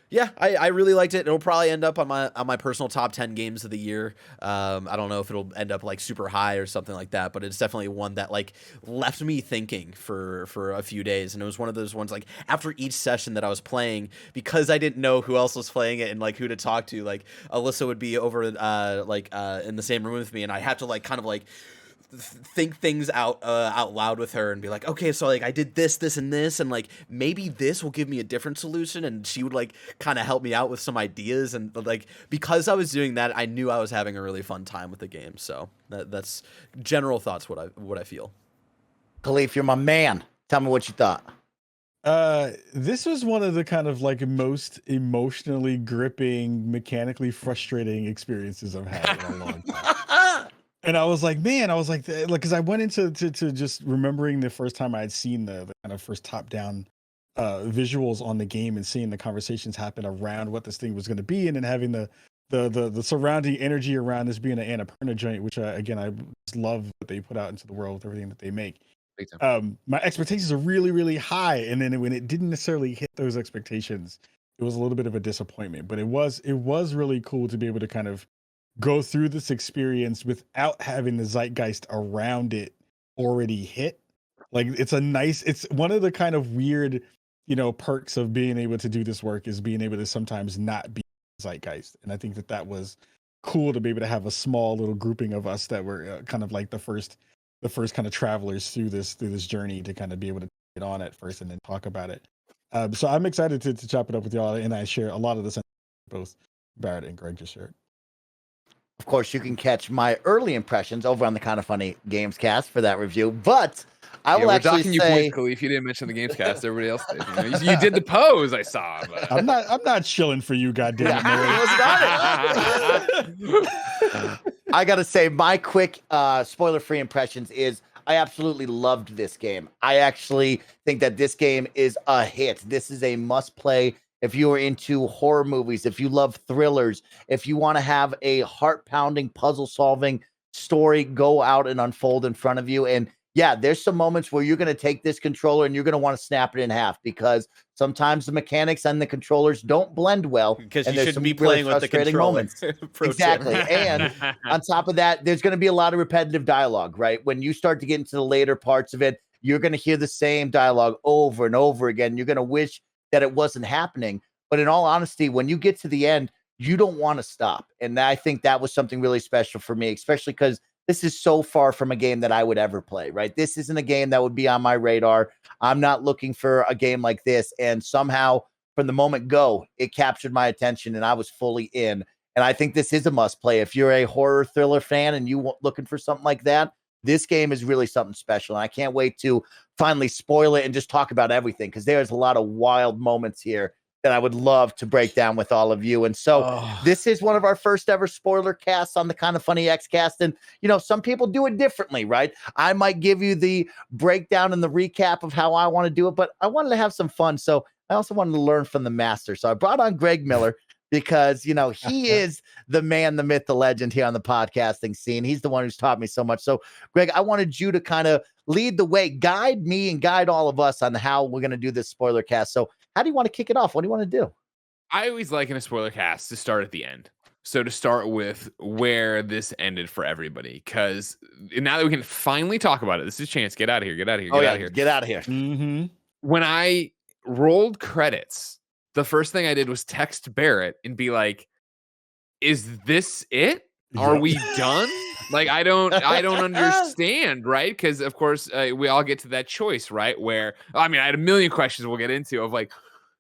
Yeah, I really liked it. It'll probably end up on my personal top 10 games of the year. I don't know if it'll end up like super high or something like that, but it's definitely one that like left me thinking for a few days. And it was one of those ones like after each session that I was playing, because I didn't know who else was playing it and like who to talk to. Like Alyssa would be over in the same room with me, and I had to like kind of like think things out loud with her and be like, okay, so like I did this and this, and like maybe this will give me a different solution, and she would like kind of help me out with some ideas, and like because I was doing that, I knew I was having a really fun time with the game. So that's general thoughts what I feel. Kahlief, you're my man. Tell me what you thought. This was one of the kind of like most emotionally gripping, mechanically frustrating experiences I've had in a long time. And I was like, because I went into to just remembering the first time I had seen the kind of first top-down visuals on the game and seeing the conversations happen around what this thing was going to be, and then having the surrounding energy around this being an Annapurna joint, which I just love what they put out into the world with everything that they make. My expectations are really, really high, and then when it didn't necessarily hit those expectations, it was a little bit of a disappointment. But it was really cool to be able to kind of go through this experience without having the zeitgeist around it already hit. Like it's one of the kind of weird, perks of being able to do this work is being able to sometimes not be zeitgeist. And I think that was cool to be able to have a small little grouping of us that were kind of like the first kind of travelers through this journey to kind of be able to get on at first and then talk about it. So I'm excited to chop it up with y'all, and I share a lot of the sentiments both Barrett and Greg just shared. Of course, you can catch my early impressions over on the Kind of Funny Gamescast for that review. But I will actually say, you points, Kahlief. You didn't mention the Gamescast. Everybody else did. You did the pose. I saw. But... I'm not chilling for you, goddamn it, I gotta say, my quick spoiler-free impressions is I absolutely loved this game. I actually think that this game is a hit. This is a must-play. If you are into horror movies, if you love thrillers, if you want to have a heart-pounding, puzzle-solving story go out and unfold in front of you. And yeah, there's some moments where you're going to take this controller and you're going to want to snap it in half, because sometimes the mechanics and the controllers don't blend well. Because you shouldn't be playing with the controller. Moments. Exactly. And on top of that, there's going to be a lot of repetitive dialogue, right? When you start to get into the later parts of it, you're going to hear the same dialogue over and over again. You're going to wish that it wasn't happening. But in all honesty, when you get to the end, you don't want to stop. And I think that was something really special for me, especially because this is so far from a game that I would ever play, right? This isn't a game that would be on my radar. I'm not looking for a game like this. And somehow from the moment go, it captured my attention and I was fully in. And I think this is a must play. If you're a horror thriller fan and you looking for something like that, this game is really something special. And I can't wait to finally spoil it and just talk about everything, because there's a lot of wild moments here that I would love to break down with all of you. And so this is one of our first ever spoiler casts on the Kind of Funny Xcast. And, some people do it differently, right? I might give you the breakdown and the recap of how I want to do it, but I wanted to have some fun. So I also wanted to learn from the master. So I brought on Greg Miller, because, he is the man, the myth, the legend here on the podcasting scene. He's the one who's taught me so much. So, Greg, I wanted you to kind of lead the way, guide me and guide all of us on how we're going to do this spoiler cast. So how do you want to kick it off? What do you want to do? I always like in a spoiler cast to start at the end. So to start with where this ended for everybody, because now that we can finally talk about it, this is a chance. Get out of here. Get out of here. Get out of here. Get out of here. Mm-hmm. When I rolled credits, the first thing I did was text Barrett and be like, is this it? Are we done? Like, I don't understand, right? Because of course we all get to that choice, right? Where, I had a million questions we'll get into of like,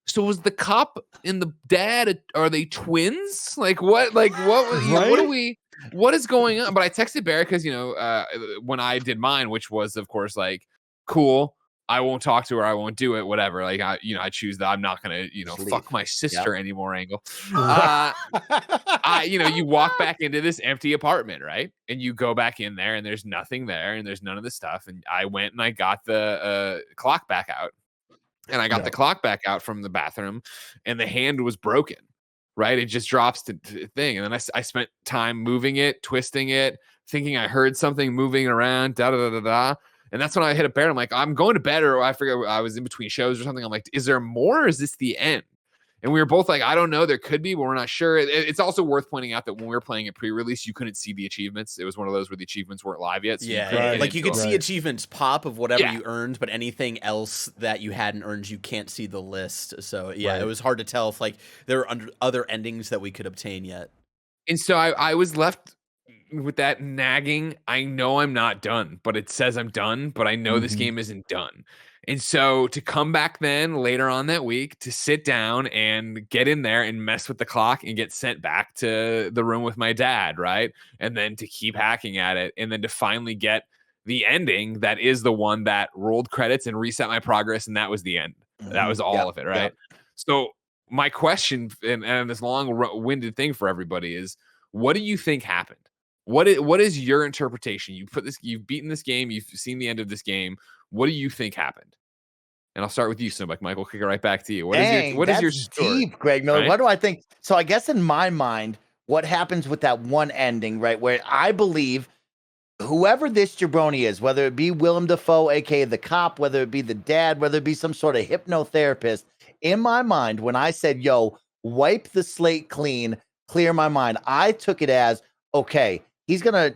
so was the cop and the dad, are they twins? Like what right? What is going on? But I texted Barrett because, when I did mine, which was of course like, cool, I won't talk to her. I won't do it. Whatever. Like I choose that I'm not gonna, fuck my sister anymore angle. You walk back into this empty apartment, right? And you go back in there, and there's nothing there, and there's none of the stuff. And I went and I got the clock back out, and I got the clock back out from the bathroom, and the hand was broken. Right? It just drops to thing, and then I spent time moving it, twisting it, thinking I heard something moving around. Da da da da da. And that's when I hit a bear. I'm like, I'm going to bed, or I forget, I was in between shows or something. I'm like, is there more, or is this the end? And we were both like, I don't know, there could be, but we're not sure. It's also worth pointing out that when we were playing it pre-release, you couldn't see the achievements. It was one of those where the achievements weren't live yet. So like you could see achievements pop of whatever you earned, but anything else that you hadn't earned, you can't see the list. So it was hard to tell if like there were other endings that we could obtain yet. And so I was left with that nagging. I know I'm not done, but it says I'm done, but I know this game isn't done. And so to come back then later on that week to sit down and get in there and mess with the clock and get sent back to the room with my dad, right? And then to keep hacking at it and then to finally get the ending that is the one that rolled credits and reset my progress, and that was the end. That was all of it, right? So my question and this long-winded thing for everybody is, what do you think happened? What is your interpretation? You've beaten this game, you've seen the end of this game. What do you think happened? And I'll start with you, Snowbike. Michael, kick it right back to you. What is your story? Deep, Greg Miller. Right? What do I think? So I guess in my mind, what happens with that one ending, right, where I believe whoever this jabroni is, whether it be Willem Dafoe, aka the cop, whether it be the dad, whether it be some sort of hypnotherapist, in my mind, when I said, yo, wipe the slate clean, clear my mind, I took it as, okay, he's gonna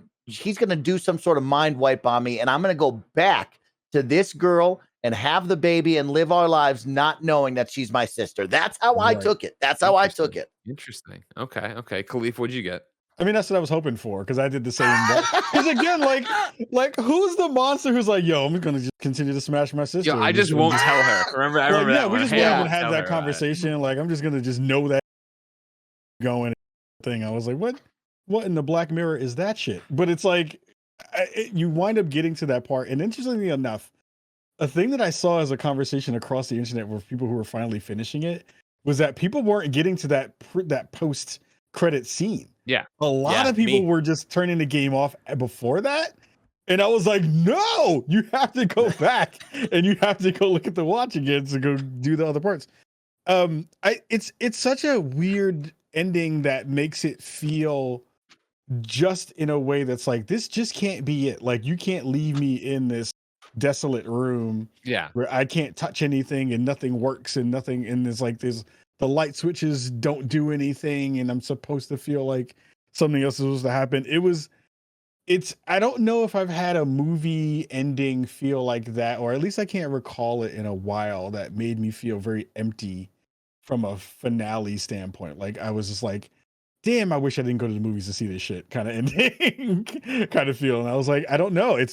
do some sort of mind wipe on me, and I'm gonna go back to this girl and have the baby and live our lives not knowing that she's my sister. That's how I took it. That's how I took it. Interesting. Okay. Kahlief, what'd you get? I mean, that's what I was hoping for, because I did the same. Because again, like who's the monster who's like, yo, I'm gonna just continue to smash my sister? Yo, I just won't tell her. Remember that we one. just haven't had that conversation. Like, I'm just gonna just know that going thing. I was like, what in the Black Mirror is that shit? But it's like, you wind up getting to that part, and interestingly enough, a thing that I saw as a conversation across the internet with people who were finally finishing it was that people weren't getting to that post credit scene. Yeah, a lot of people were just turning the game off before that, and I was like, no, you have to go back and you have to go look at the watch again to go do the other parts. It's such a weird ending that makes it feel just in a way that's like, this just can't be it. Like, you can't leave me in this desolate room where I can't touch anything and nothing works and nothing, and it's like the light switches don't do anything and I'm supposed to feel like something else is supposed to happen. I don't know if I've had a movie ending feel like that, or at least I can't recall it in a while, that made me feel very empty from a finale standpoint. Like, I was just like, damn, I wish I didn't go to the movies to see this shit kind of ending kind of feel. And I was like, I don't know.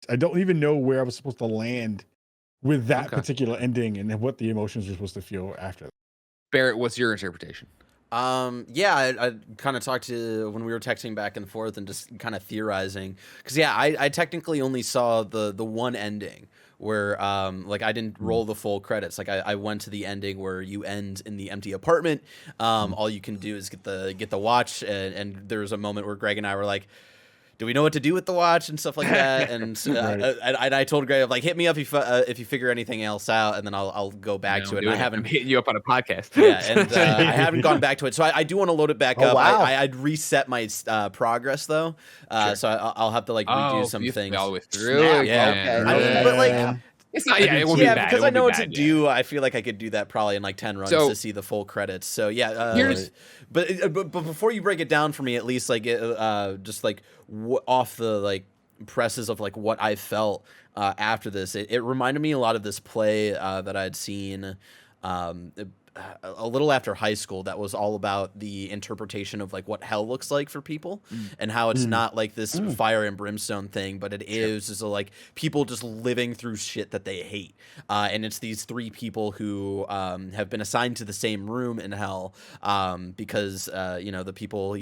I don't even know where I was supposed to land with that particular ending and what the emotions were supposed to feel after that. Barrett, what's your interpretation? I kind of talked to when we were texting back and forth and just kind of theorizing, because I technically only saw the one ending where like I didn't roll the full credits. Like I went to the ending where you end in the empty apartment. All you can do is get the watch, and there was a moment where Greg and I were like, do we know what to do with the watch and stuff like that? And I told Greg, like, hit me up if you figure anything else out, and then I'll go back to it. And I haven't hitting you up on a podcast. And I haven't gone back to it, so I do want to load it back up. Wow. I'd reset my progress though, so I'll have to like redo some things all the way through. But like. It's not, it won't be bad. Because I know what to do. I feel like I could do that probably in like 10 runs to see the full credits. So but before you break it down for me, at least like just like off the like presses of like what I felt after this, it reminded me a lot of this play that I'd seen a little after high school that was all about the interpretation of like what hell looks like for people and how it's not like this fire and brimstone thing, but it is like people just living through shit that they hate. And it's these three people who have been assigned to the same room in hell because, the people,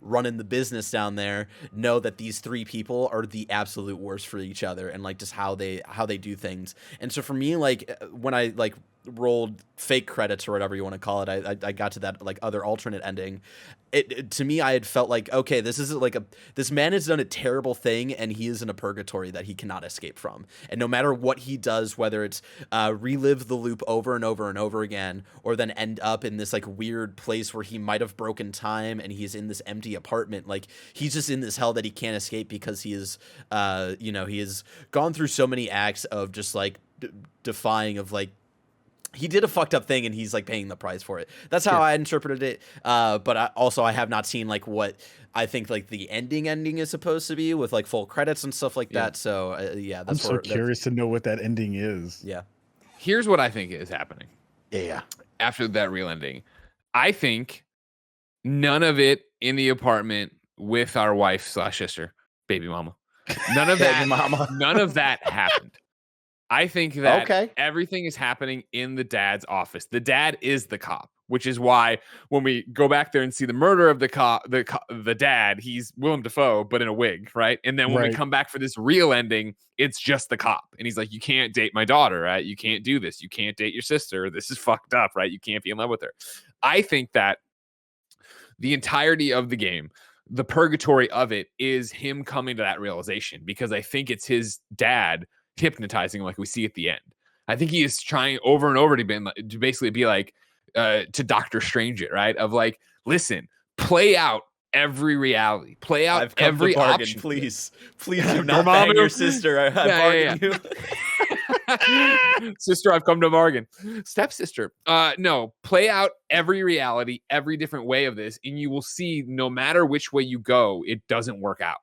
running the business down there know that these three people are the absolute worst for each other and like just how they do things. And so for me, like when I like rolled fake credits or whatever you want to call it, I got to that like other alternate ending. It to me, I had felt like, okay, this is like this man has done a terrible thing and he is in a purgatory that he cannot escape from. And no matter what he does, whether it's relive the loop over and over and over again, or then end up in this like weird place where he might have broken time and he's in this empty apartment, like he's just in this hell that he can't escape because he is, he has gone through so many acts of just like defying of like he did a fucked up thing and he's like paying the price for it. That's how I interpreted it. But I have not seen like what I think like the ending is supposed to be with like full credits and stuff like that. So that's I'm so curious to know what that ending is. Yeah. Here's what I think is happening. Yeah. After that real ending, I think none of it in the apartment with our wife/sister, baby mama. None of that. None of that happened. I think that everything is happening in the dad's office. The dad is the cop, which is why when we go back there and see the murder of the dad, he's Willem Dafoe, but in a wig, right? And then when we come back for this real ending, it's just the cop. And he's like, you can't date my daughter, right? You can't do this. You can't date your sister. This is fucked up, right? You can't be in love with her. I think that the entirety of the game, the purgatory of it, is him coming to that realization, because I think it's his dad hypnotizing him like we see at the end. I think he is trying over and over to basically be like to Doctor Strange it, right? Of like, listen, play out every reality, play out every option. Please do not bang your sister. I bargain you. Sister, I've come to bargain. Stepsister. No, play out every reality, every different way of this, and you will see no matter which way you go, it doesn't work out.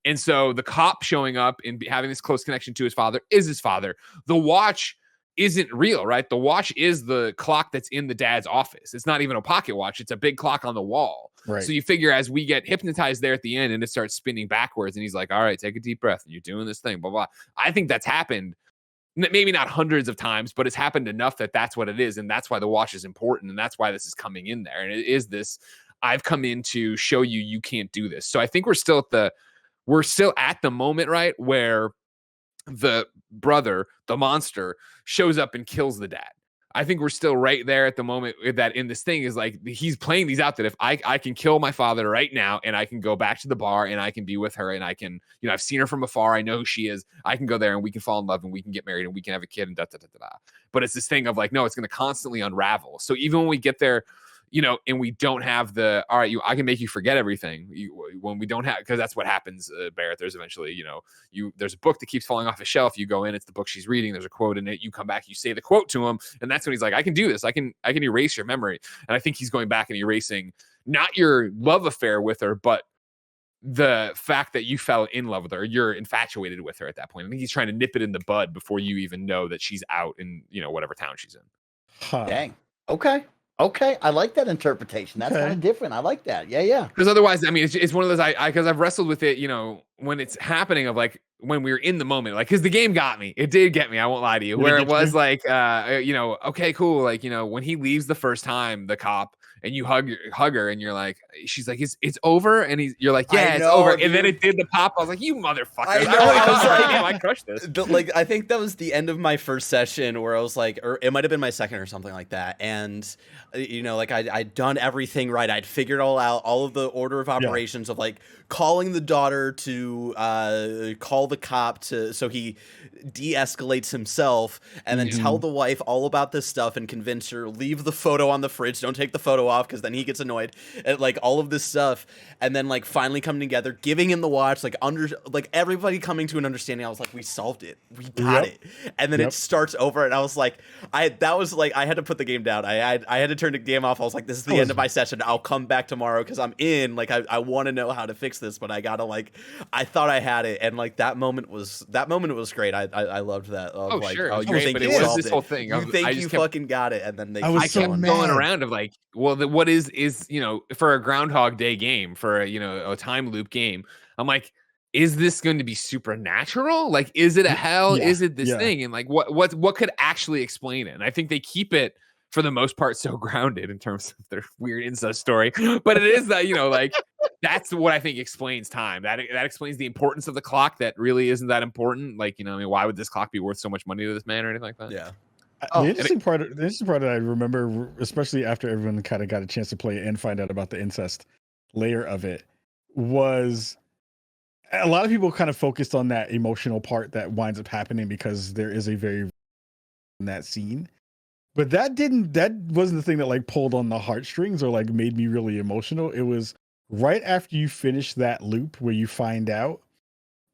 And so the cop showing up and having this close connection to his father is his father. The watch isn't real, right? The watch is the clock that's in the dad's office. It's not even a pocket watch. It's a big clock on the wall. Right. So you figure as we get hypnotized there at the end and it starts spinning backwards and he's like, all right, take a deep breath. And you're doing this thing, blah, blah. I think that's happened. Maybe not hundreds of times, but it's happened enough that that's what it is. And that's why the watch is important. And that's why this is coming in there. And it is this, I've come in to show you can't do this. So I think we're still at the moment, right, where the brother, the monster, shows up and kills the dad. I think we're still right there at the moment that in this thing is like, he's playing these out that if I can kill my father right now and I can go back to the bar and I can be with her and I can, I've seen her from afar. I know who she is. I can go there and we can fall in love and we can get married and we can have a kid and da, da, da, da, da. But it's this thing of like, no, it's going to constantly unravel. So even when we get there, and we don't have all right, I can make you forget everything. When we don't have, because that's what happens, Barrett. There's eventually, there's a book that keeps falling off a shelf. You go in, it's the book she's reading. There's a quote in it. You come back, you say the quote to him, and that's when he's like, I can do this. I can erase your memory. And I think he's going back and erasing not your love affair with her, but the fact that you fell in love with her. You're infatuated with her at that point. I think he's trying to nip it in the bud before you even know that she's out in whatever town she's in. Dang. Okay, I like that interpretation. That's kind of different. I like that. Yeah. Because otherwise, I mean, it's one of those, because I've wrestled with it, when it's happening of like, when we were in the moment, like, because the game got me. It did get me. I won't lie to you. Where it was like, okay, cool. Like, when he leaves the first time, the cop, and you hug her and you're like, she's like, it's over. And you're like, yeah, it's over. Dude. And then it did the pop. I was like, you motherfucker. I crushed this. Like, I think that was the end of my first session where I was like, or it might've been my second or something like that. And, like I'd done everything right. I'd figured all out, all of the order of operations of like calling the daughter to call the cop so he de-escalates himself and then tell the wife all about this stuff and convince her, leave the photo on the fridge, don't take the photo off because then he gets annoyed, and like all of this stuff, and then like finally coming together, giving him the watch, like everybody coming to an understanding. I was like, we solved it, we got it. And then it starts over and I was like, I had to put the game down. I had to turn the game off. I was like, this is the end of my session. I'll come back tomorrow because I'm in, like, I want to know how to fix this, but I gotta, like, I thought I had it, and like that moment was great. I loved that. Sure. Oh, you great, think but you it was solved this whole thing. You think you fucking got it, and then they I kept going around of like, well, what is for a Groundhog Day game, for a time loop game, I'm like, is this going to be supernatural? Like, is it a hell? Is it this thing? And like, what could actually explain it? And I think they keep it for the most part so grounded in terms of their weird incest story, but it is that like that's what I think explains time. That explains the importance of the clock. That really isn't that important. Like, why would this clock be worth so much money to this man or anything like that? Yeah. The interesting part that I remember, especially after everyone kind of got a chance to play it and find out about the incest layer of it, was a lot of people kind of focused on that emotional part that winds up happening because there is a very in that scene. But that wasn't the thing that like pulled on the heartstrings or like made me really emotional. It was right after you finish that loop where you find out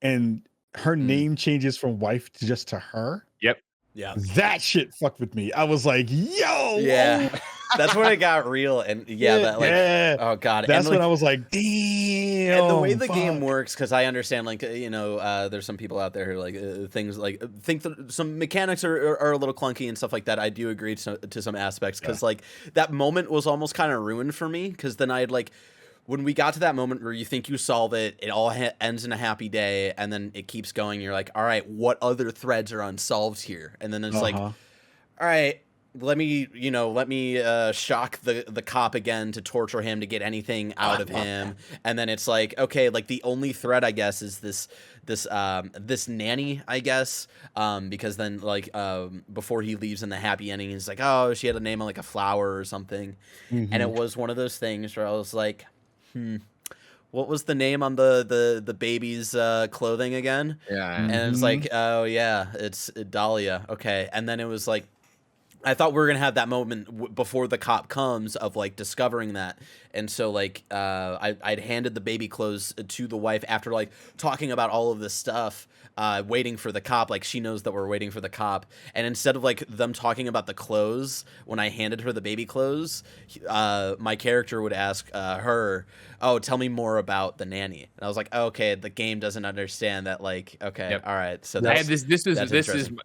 and her name changes from wife to just to her. Yep. Yeah. That shit fucked with me. I was like, yo, Yeah. oh. That's when it got real, and that like, yeah. oh god, That's and, when like, I was like, damn. and the way the game fuck. works, because I understand, like, there's some people out there who like things like think that some mechanics are a little clunky and stuff like that. I do agree to some aspects, because like that moment was almost kind of ruined for me, because then I'd like, when we got to that moment where you think you solve it, it all ends in a happy day, and then it keeps going. You're like, all right, what other threads are unsolved here? And then it's like, all right, let me shock the cop again to torture him to get anything out of him. And then it's like, okay, like the only thread, I guess, is this nanny, I guess, because then like before he leaves in the happy ending, he's like, oh, she had a name of like a flower or something. And it was one of those things where I was like, what was the name on the baby's clothing again? Yeah. And it's like, oh yeah, it's Dahlia. Okay. And then it was like, I thought we were gonna have that moment before the cop comes of like discovering that, and so like I'd handed the baby clothes to the wife after like talking about all of this stuff, waiting for the cop. Like she knows that we're waiting for the cop, and instead of like them talking about the clothes, when I handed her the baby clothes, my character would ask her, "Oh, tell me more about the nanny." And I was like, oh, "Okay, the game doesn't understand that." Like, okay, all right. So I that's, had this is interesting.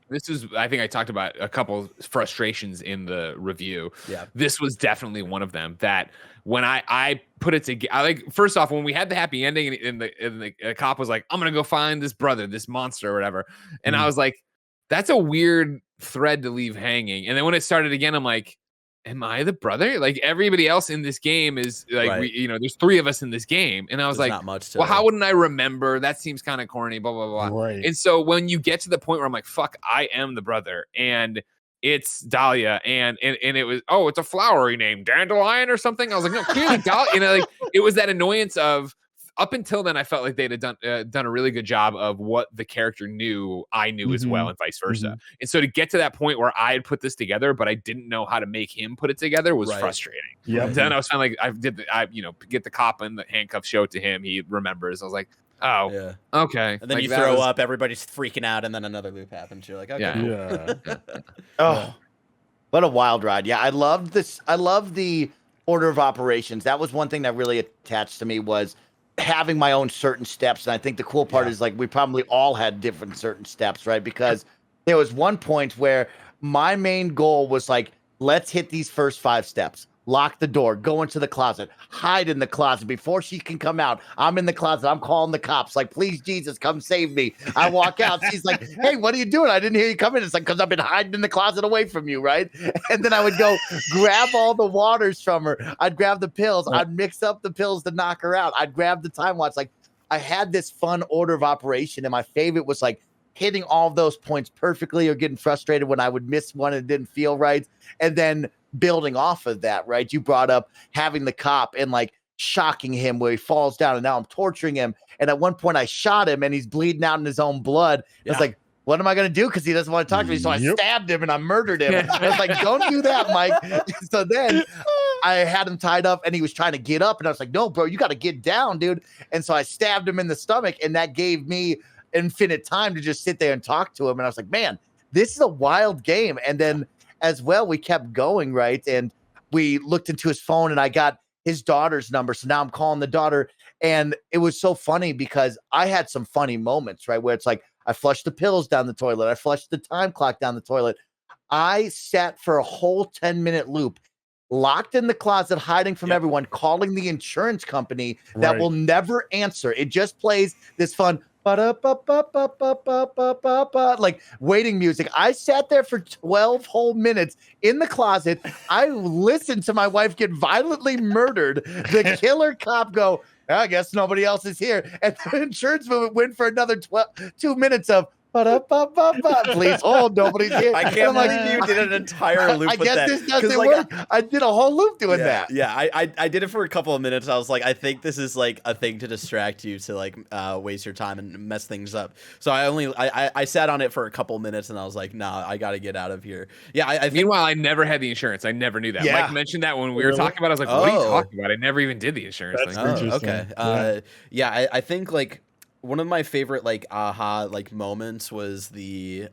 I think I talked about a couple frustrations in the review. Yeah. This was definitely one of them, that when I put it together, like, first off, when we had the happy ending and the cop was like, I'm gonna go find this brother, this monster or whatever, and I was like, that's a weird thread to leave hanging. And then when it started again, I'm like, am I the brother? Like everybody else in this game is like, Right. there's 3 of us in this game. And I was There's like, not much to well, how wouldn't I remember? That seems kind of corny, blah, blah, blah. Right. And so when you get to the point where I'm like, fuck, I am the brother, and it's Dahlia, and it was, oh, it's a flowery name, Dandelion or something. I was like, no, clearly Dahlia. Like it was that annoyance of, up until then, I felt like they'd have done a really good job of what the character knew, I knew as well, and vice versa. And so to get to that point where I had put this together, but I didn't know how to make him put it together, was frustrating. Yeah. Then I was kind of like, I get the cop in the handcuffs, show it to him, he remembers. I was like, oh, yeah. Okay. And then like, you throw up, everybody's freaking out, and then another loop happens. You're like, okay. Yeah. Oh, what a wild ride. Yeah, I loved this. I love the order of operations. That was one thing that really attached to me, was having my own certain steps. And I think the cool part is like we probably all had different certain steps, right? Because there was one point where my main goal was like, let's hit these first 5 steps. Lock the door, go into the closet, hide in the closet before she can come out. I'm in the closet. I'm calling the cops, like, please, Jesus, come save me. I walk out. She's like, hey, what are you doing? I didn't hear you come in. It's like, because I've been hiding in the closet away from you, right? And then I would go grab all the waters from her. I'd grab the pills. I'd mix up the pills to knock her out. I'd grab the time watch. Like, I had this fun order of operation, and my favorite was like hitting all of those points perfectly, or getting frustrated when I would miss one and it didn't feel right. And then building off of that, right? You brought up having the cop and like shocking him where he falls down, and now I'm torturing him. And at one point I shot him and he's bleeding out in his own blood. Yeah. It's like, what am I going to do? Because he doesn't want to talk to me. So I stabbed him and I murdered him. I was like, don't do that, Mike. So then I had him tied up and he was trying to get up. And I was like, no, bro, you got to get down, dude. And so I stabbed him in the stomach, and that gave me infinite time to just sit there and talk to him. And I was like, man, this is a wild game. And then as well, we kept going, right? And we looked into his phone and I got his daughter's number. So now I'm calling the daughter. And it was so funny because I had some funny moments, right? Where it's like, I flushed the pills down the toilet. I flushed the time clock down the toilet. I sat for a whole 10-minute loop, locked in the closet, hiding from everyone, calling the insurance company that will never answer. It just plays this fun like waiting music. I sat there for 12 whole minutes in the closet. I listened to my wife get violently murdered. The killer cop go, I guess nobody else is here. And the insurance movement went for another 2 minutes of please hold, nobody's here. I can't believe you did an entire loop with that. I guess this doesn't work. I did a whole loop doing that. Yeah, I did it for a couple of minutes. I was like, I think this is like a thing to distract you, to like waste your time and mess things up. So I sat on it for a couple of minutes and I was like, nah, I got to get out of here. Yeah. I think, meanwhile, I never had the insurance. I never knew that. Yeah. Mike mentioned that when we were talking about it. I was like, what are you talking about? I never even did the insurance. That's thing. interesting. Okay. I think like one of my favorite like aha like moments was the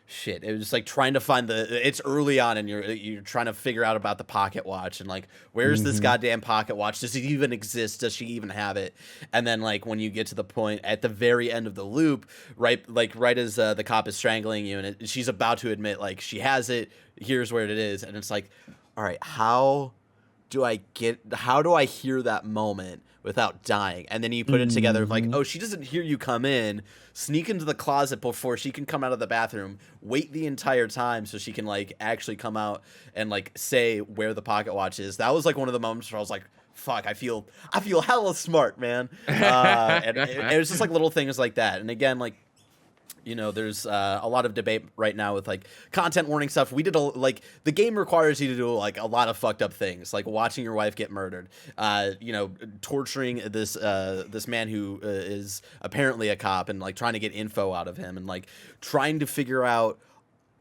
shit. It was like trying to find it's early on and you're trying to figure out about the pocket watch and like, where's this goddamn pocket watch? Does it even exist? Does she even have it? And then like when you get to the point at the very end of the loop, right as the cop is strangling you and she's about to admit like she has it, here's where it is. And it's like, all right, how do I hear that moment without dying? And then you put it together like, oh, she doesn't hear you come in, sneak into the closet before she can come out of the bathroom, wait the entire time so she can like actually come out and like say where the pocket watch is. That was like one of the moments where I was like, fuck, I feel hella smart, man. And it was just like little things like that. And again, like, you know, there's a lot of debate right now with like content warning stuff. We did the game requires you to do like a lot of fucked up things, like watching your wife get murdered, you know, torturing this man who is apparently a cop and like trying to get info out of him and like trying to figure out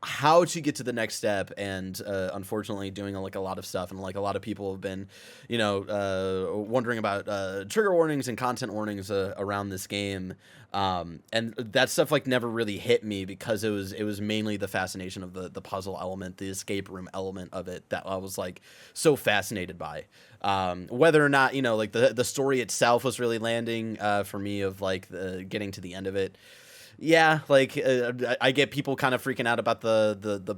how to get to the next step, and unfortunately doing like a lot of stuff, and like a lot of people have been, you know, wondering about trigger warnings and content warnings around this game, and that stuff like never really hit me because it was mainly the fascination of the puzzle element, the escape room element of it that I was like so fascinated by. Whether or not, you know, like the story itself was really landing for me of like getting to the end of it. Yeah, like I get people kind of freaking out about the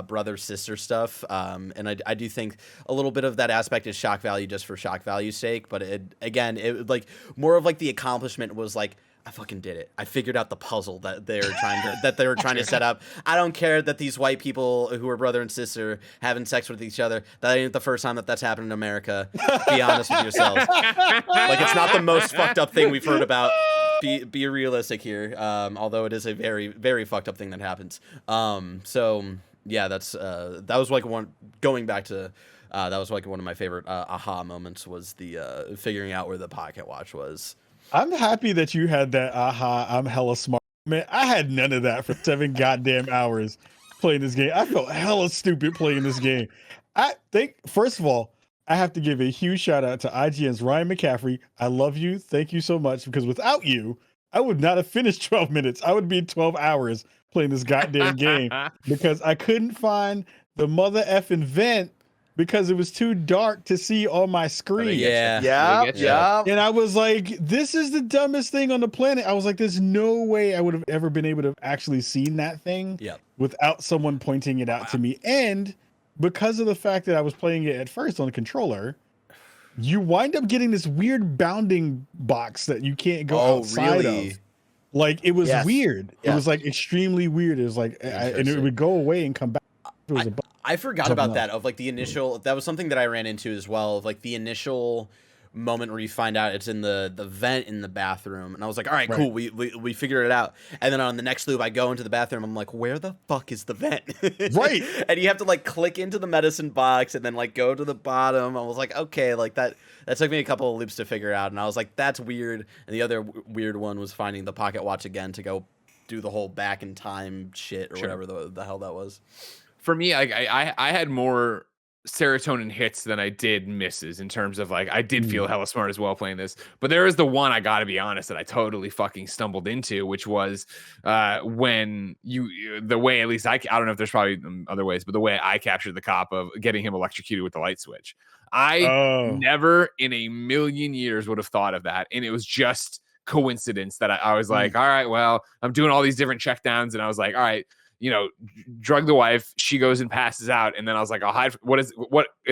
brother sister stuff, and I do think a little bit of that aspect is shock value just for shock value's sake. But it like more of like the accomplishment was like, I fucking did it. I figured out the puzzle that they were trying to set up. I don't care that these white people who are brother and sister having sex with each other. That ain't the first time that's happened in America. Be honest with yourselves. Like, it's not the most fucked up thing we've heard about. Be realistic here. Although it is a very, very fucked up thing that happens. So yeah, that was like going back to that was like one of my favorite aha moments was the figuring out where the pocket watch was. I'm happy that you had that aha, I'm hella smart. Man, I had none of that for 7 goddamn hours playing this game. I felt hella stupid playing this game. I think, first of all, I have to give a huge shout out to IGN's Ryan McCaffrey. I love you. Thank you so much, because without you, I would not have finished 12 minutes. I would be 12 hours playing this goddamn game because I couldn't find the mother effing vent because it was too dark to see on my screen. Yeah. And I was like, this is the dumbest thing on the planet. I was like, there's no way I would have ever been able to have actually seen that thing without someone pointing it out to me. And because of the fact that I was playing it at first on the controller, you wind up getting this weird bounding box that you can't go outside of. Like, it was weird. It was like extremely weird. It was like, and it would go away and come back. It was I forgot about that, of like the initial, that was something that I ran into as well, of like the initial moment where you find out it's in the vent in the bathroom, and I was like, all right, cool, we figured it out. And then on the next loop I go into the bathroom, I'm like, where the fuck is the vent? Right. And you have to like click into the medicine box and then like go to the bottom. I was like, okay, like that took me a couple of loops to figure out, and I was like, that's weird. And the other weird one was finding the pocket watch again to go do the whole back in time shit or whatever the hell that was. For me, I had more serotonin hits than I did misses in terms of like, I did feel hella smart as well playing this. But there is the one, I gotta be honest, that I totally fucking stumbled into, which was when the way, at least I don't know if there's probably other ways, but the way I captured the cop of getting him electrocuted with the light switch. I never in a million years would have thought of that. And it was just coincidence that I was like, all right, well, I'm doing all these different checkdowns. And I was like, all right, you know, drug the wife, she goes and passes out, and then I was like, I'll hide. What is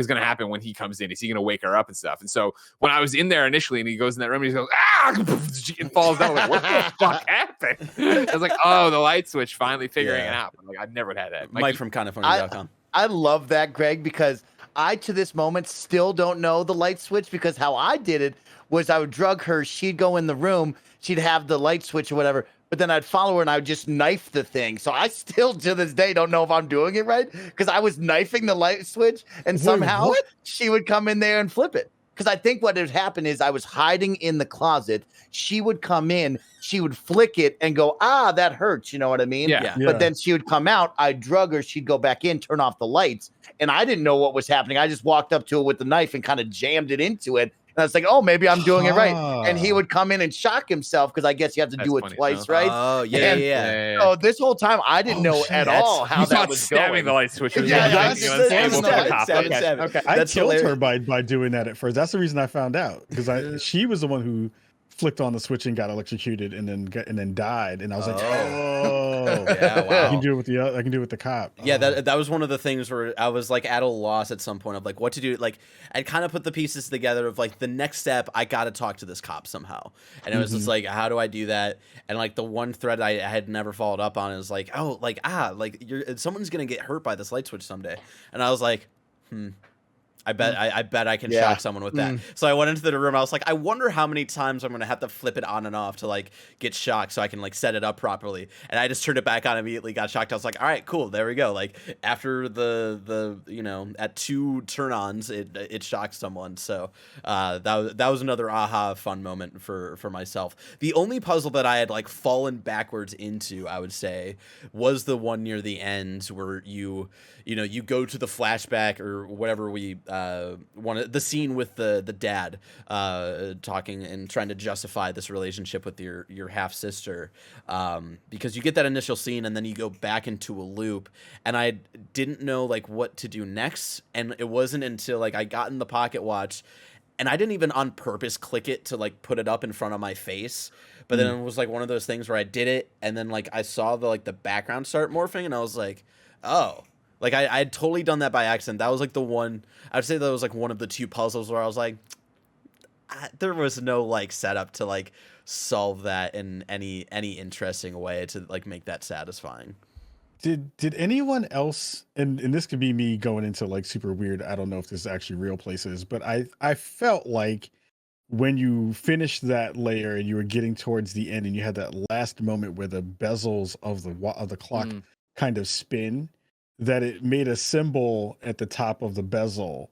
going to happen when he comes in? Is he going to wake her up and stuff? And so when I was in there initially, and he goes in that room, and he goes, and falls down. Like, what the fuck happened? I was like, oh, the light switch, finally figuring it out. Like, I've never had that. Mike from kindoffunny.com. I love that, Greg, because I, to this moment, still don't know the light switch, because how I did it was I would drug her, she'd go in the room, she'd have the light switch or whatever, but then I'd follow her and I would just knife the thing. So I still, to this day, don't know if I'm doing it right, because I was knifing the light switch and somehow she would come in there and flip it. Because I think what had happened is I was hiding in the closet. She would come in, she would flick it and go, that hurts. You know what I mean? Yeah. But then she would come out, I'd drug her, she'd go back in, turn off the lights. And I didn't know what was happening. I just walked up to her with the knife and kind of jammed it into it. I was like, oh, maybe I'm doing it right. And he would come in and shock himself because I guess you have to do it twice, right? Oh, yeah. So this whole time I didn't know at all how that was stabbing going. the light switch. Yeah, Okay. I killed her by doing that at first. That's the reason I found out, because she was the one who flicked on the switch and got electrocuted and then died, and I was like, yeah, wow. I can do it with the cop. Yeah, that was one of the things where I was like at a loss at some point of like what to do. Like I'd kind of put the pieces together of like the next step, I got to talk to this cop somehow, and it was just like, how do I do that? And like the one thread I had never followed up on is like, someone's gonna get hurt by this light switch someday, and I was like, I bet I can shock someone with that. So I went into the room. I was like, I wonder how many times I'm going to have to flip it on and off to like get shocked so I can like set it up properly. And I just turned it back on immediately, got shocked. I was like, all right, cool. There we go. Like after the at 2 turn-ons, it shocked someone. So that was another aha fun moment for myself. The only puzzle that I had like fallen backwards into, I would say, was the one near the end where you go to the flashback or whatever the scene with the dad talking and trying to justify this relationship with your half sister, because you get that initial scene and then you go back into a loop, and I didn't know like what to do next, and it wasn't until like I got in the pocket watch, and I didn't even on purpose click it to like put it up in front of my face, but then it was like one of those things where I did it and then like I saw the background start morphing, and I was like, oh. Like, I had totally done that by accident. That was, like, the one... I would say that was, like, one of the 2 puzzles where I was like... there was no, like, setup to, like, solve that in any interesting way to, like, make that satisfying. Did anyone else... And this could be me going into, like, super weird... I don't know if this is actually real places, but I felt like when you finished that layer and you were getting towards the end and you had that last moment where the bezels of the clock kind of spin... that it made a symbol at the top of the bezel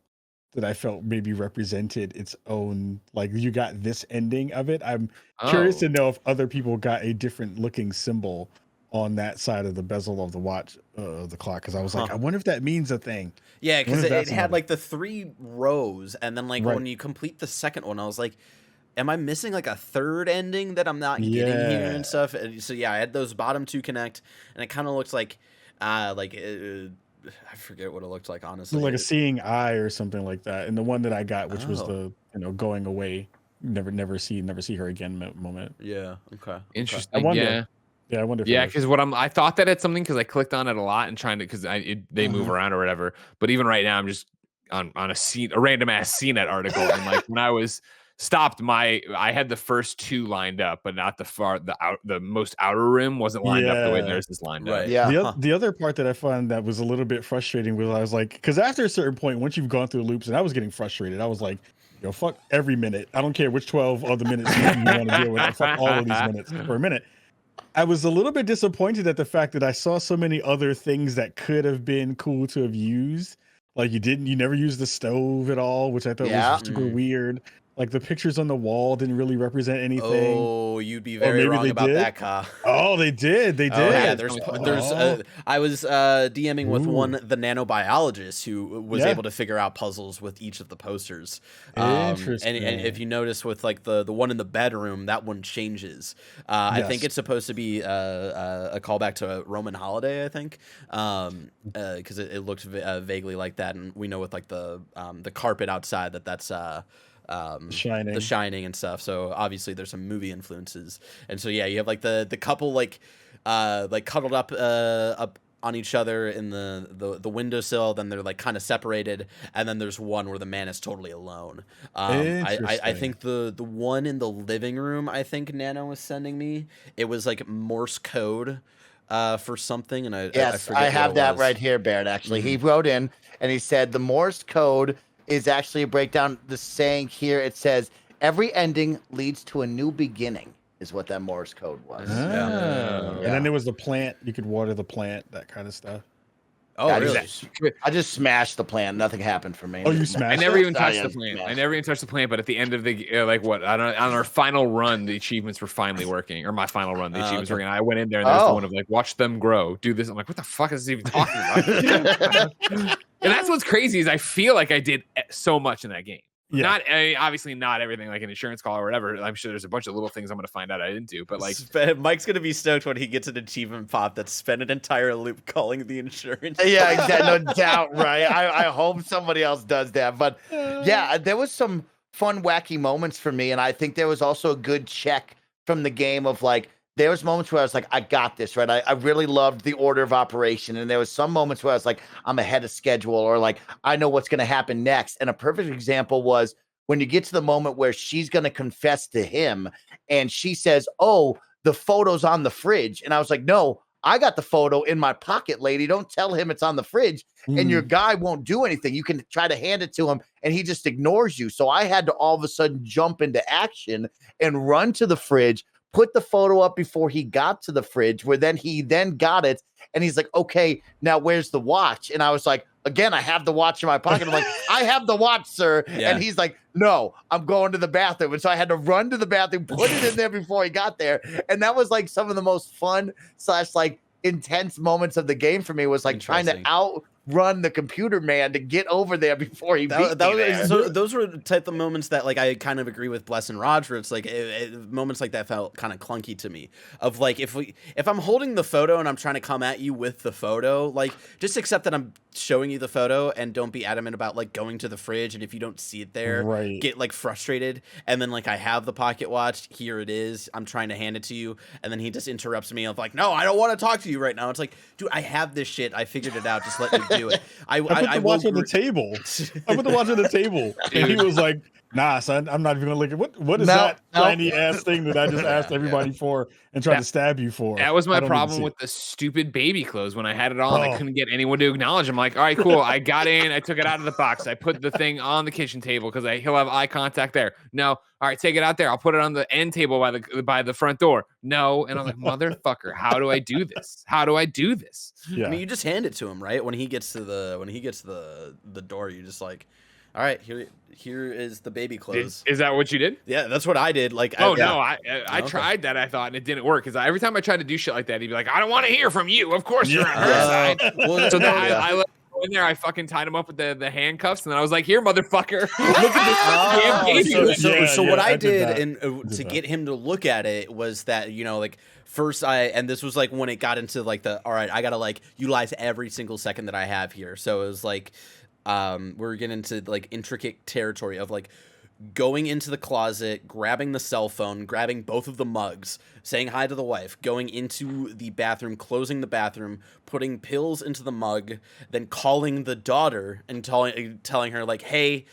that I felt maybe represented its own, like you got this ending of it. I'm curious to know if other people got a different looking symbol on that side of the bezel of the watch, the clock. Cause I was like, I wonder if that means a thing. Yeah. Cause it had like the 3 rows. And then like when you complete the second one, I was like, am I missing like a third ending that I'm not getting here and stuff? And so yeah, I had those bottom 2 connect, and it kind of looks like, I forget what it looked like, honestly. Like a seeing eye or something like that. And the one that I got, which was the going away, never see her again moment. Yeah. Okay. Interesting. I wonder, I wonder. Yeah, because I thought that it's something because I clicked on it a lot and trying to they move around or whatever. But even right now, I'm just on a random ass CNET article, and like when I was stopped, I had the first 2 lined up, but not the most outer rim wasn't lined up the way theirs is lined up. Yeah. The other part that I found that was a little bit frustrating was I was like, because after a certain point, once you've gone through loops, and I was getting frustrated, I was like, fuck every minute. I don't care which 12 other minutes you want to deal with. Fuck all of these minutes for a minute. I was a little bit disappointed at the fact that I saw so many other things that could have been cool to have used. Like you never used the stove at all, which I thought was super weird. Like the pictures on the wall didn't really represent anything. Oh, you'd be very wrong about that, Ka. Oh, they did. They did. Oh, yeah, there's. I was DMing with the nanobiologist who was able to figure out puzzles with each of the posters. Interesting. And if you notice with like the one in the bedroom, that one changes. I think it's supposed to be a callback to a Roman holiday. I think because it looked vaguely like that, and we know with like the carpet outside that's. The Shining and stuff. So obviously there's some movie influences, and so yeah, you have like the couple like cuddled up on each other in the windowsill. Then they're like kind of separated, and then there's one where the man is totally alone. I think the one in the living room, I think Nano was sending me. It was like Morse code for something, and I have that right here, Barrett. Actually, he wrote in and he said the Morse code is actually a breakdown. The saying here, it says every ending leads to a new beginning, is what that Morse code was. And then there was the plant. You could water the plant, that kind of stuff. Oh, really? I just smashed the plant. Nothing happened for me. Oh, you smashed? I never even touched the plant. I never even touched the plant. But at the end of the on our final run, the achievements were finally working. Or my final run, the achievements were working. I went in there and there's the one of like, watch them grow, do this. I'm like, what the fuck is this even talking about? And that's what's crazy is I feel like I did so much in that game. Not obviously not everything like an insurance call or whatever. I'm sure there's a bunch of little things I'm going to find out I didn't do, but like Mike's going to be stoked when he gets an achievement pop that's spent an entire loop calling the insurance. Yeah, exactly. No doubt, right? I hope somebody else does that. But yeah, there was some fun, wacky moments for me. And I think there was also a good check from the game of like, there was moments where I was like, I got this, right? I really loved the order of operation. And there was some moments where I was like, I'm ahead of schedule, or like, I know what's going to happen next. And a perfect example was when you get to the moment where she's going to confess to him and she says, oh, the photo's on the fridge. And I was like, no, I got the photo in my pocket, lady. Don't tell him it's on the fridge. And your guy won't do anything. You can try to hand it to him and he just ignores you. So I had to all of a sudden jump into action and run to the fridge, put the photo up before he got to the fridge, where then he got it. And he's like, okay, now where's the watch? And I was like, again, I have the watch in my pocket. I'm like, I have the watch, sir. Yeah. And he's like, no, I'm going to the bathroom. And so I had to run to the bathroom, put it in there before he got there. And that was like some of the most fun / like intense moments of the game for me, was like trying to outrun the computer man to get over there before he beat me there. So those were the type of moments that like I kind of agree with Bless and Raj, where it's like moments like that felt kind of clunky to me, of like if I'm holding the photo and I'm trying to come at you with the photo, like just accept that I'm showing you the photo and don't be adamant about like going to the fridge, and if you don't see it there, get like frustrated. And then like I have the pocket watch, here it is, I'm trying to hand it to you, and then he just interrupts me of like, no, I don't want to talk to you right now. It's like, dude, I have this shit, I figured it out, just let me do it. I put the watch on the table. I put the watch on the table, and he was like, nah, son, I'm not even gonna look at what is that shiny ass thing that I just asked everybody for and tried to stab you for. That was my problem with the stupid baby clothes. When I had it on, I couldn't get anyone to acknowledge. I'm like, all right, cool. I got in, I took it out of the box, I put the thing on the kitchen table because he'll have eye contact there. No, all right, take it out there. I'll put it on the end table by the front door. No, and I'm like, motherfucker, how do I do this? How do I do this? Yeah. I mean, you just hand it to him, right? When he gets to the door, you just like, all right, here is the baby clothes. Is that what you did? Yeah, that's what I did. Like, I tried that, I thought, and it didn't work, because every time I tried to do shit like that, he'd be like, I don't want to hear from you. Of course you're on her side. I let him go in there. I fucking tied him up with the handcuffs, and then I was like, here, motherfucker, look at this. So what I did to get him to look at it was that, you know, like, first and this was like when it got into like all right, I gotta like utilize every single second that I have here. So it was like, we're getting into like intricate territory of like going into the closet, grabbing the cell phone, grabbing both of the mugs, saying hi to the wife, going into the bathroom, closing the bathroom, putting pills into the mug, then calling the daughter and telling her like, hey,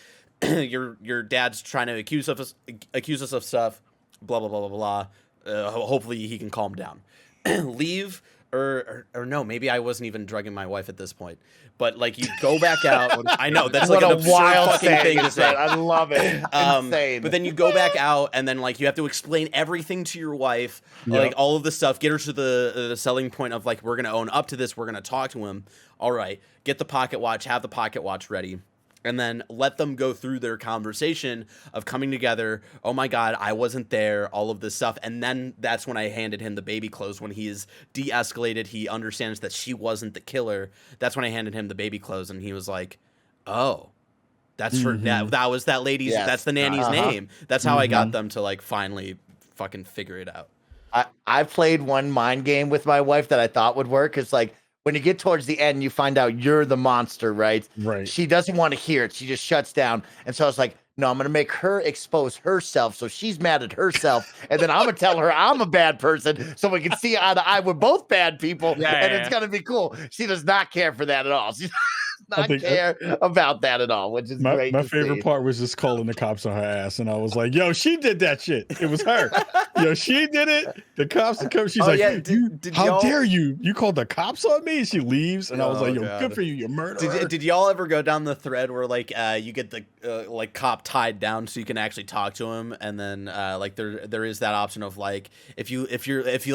your dad's trying to accuse us of stuff, blah blah blah blah blah. Hopefully he can calm down. Leave. Or no, maybe I wasn't even drugging my wife at this point. But like, you go back out. I know that's like an absurd fucking thing to say. I love it. Insane. But then you go back out, and then like you have to explain everything to your wife, like all of the stuff. Get her to the selling point of like, we're gonna own up to this. We're gonna talk to him. All right, get the pocket watch. Have the pocket watch ready. And then let them go through their conversation of coming together. Oh my God, I wasn't there, all of this stuff. And then that's when I handed him the baby clothes. When he is de-escalated, he understands that she wasn't the killer. That's when I handed him the baby clothes, and he was like, oh, that's her. That was that lady's, that's the nanny's name. That's how I got them to like finally fucking figure it out. I played one mind game with my wife that I thought would work. It's like, when you get towards the end, you find out you're the monster, right? Right. She doesn't want to hear it. She just shuts down. And so I was like, no, I'm going to make her expose herself. So she's mad at herself. And then I'm going to tell her I'm a bad person so we can see eye to eye. We're both bad people. It's going to be cool. She does not care for that at all. She does not care about that at all, which is great. My favorite part was just calling the cops on her ass. And I was like, yo, she did that shit. It was her. Yo, she did it. The cops are coming. She's like, how dare you? You called the cops on me? And she leaves. And I was like, yo, good for you. You murderer. Did y'all ever go down the thread where like you get the like cop tied down so you can actually talk to him, and then like there is that option of like, if you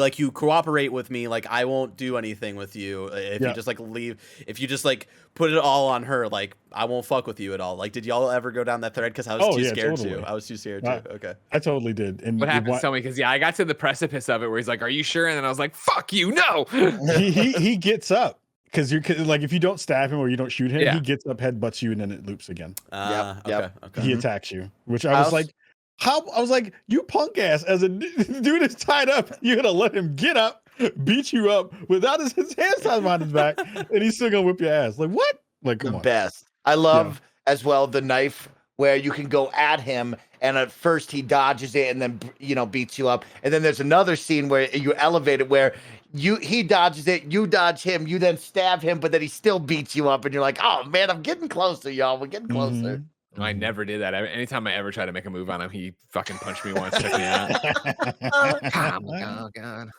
like, you cooperate with me, like I won't do anything with you. If you just like leave, if you just like put it all on her, like I won't fuck with you at all. Like, did y'all ever go down that thread? Because I was too scared to. I was too scared to. Okay, I totally did. And what happened? Tell me, because I got to the precipice of it where he's like, "Are you sure?" And then I was like, "Fuck you, no." he gets up because like if you don't stab him or you don't shoot him, Yeah. he gets up, headbutts you, and then it loops again. Okay. He attacks you, which I was like, how? I was like, you punk ass! As a dude is tied up, you're gonna let him get up, beat you up without his hands tied behind his back, and he's still gonna whip your ass. Like what? Like come the on. best. I love as well the knife where you can go at him and at first he dodges it and then beats you up. And then there's another scene where you elevate it where he dodges it, you dodge him, you then stab him, but then he still beats you up and you're like, oh man, I'm getting closer, y'all. We're getting closer. Mm-hmm. I never did that. Anytime I ever tried to make a move on him, he fucking punched me once, took me out. Oh god.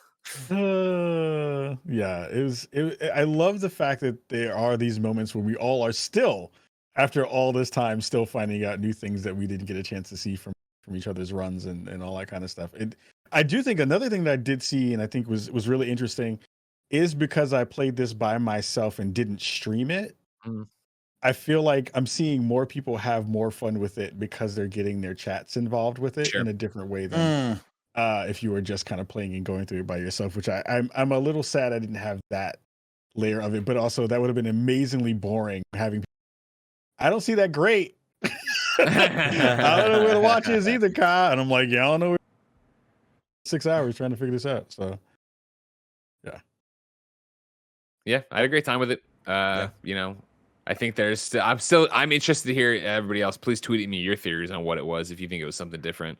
Yeah, I love the fact that there are these moments where we all are still, after all this time, still finding out new things that we didn't get a chance to see from each other's runs and all that kind of stuff. I do think another thing that I did see and I think was really interesting is because I played this by myself and didn't stream it. I feel like I'm seeing more people have more fun with it because they're getting their chats involved with it in a different way than if you were just kind of playing and going through it by yourself, which I'm a little sad I didn't have that layer of it, but also that would have been amazingly boring having. I don't see that great. I don't know where the watch is either, Kai. And I'm like, yeah, I don't know. Where 6 hours trying to figure this out. So, yeah, I had a great time with it. I think I'm interested to hear everybody else. Please tweet at me your theories on what it was if you think it was something different,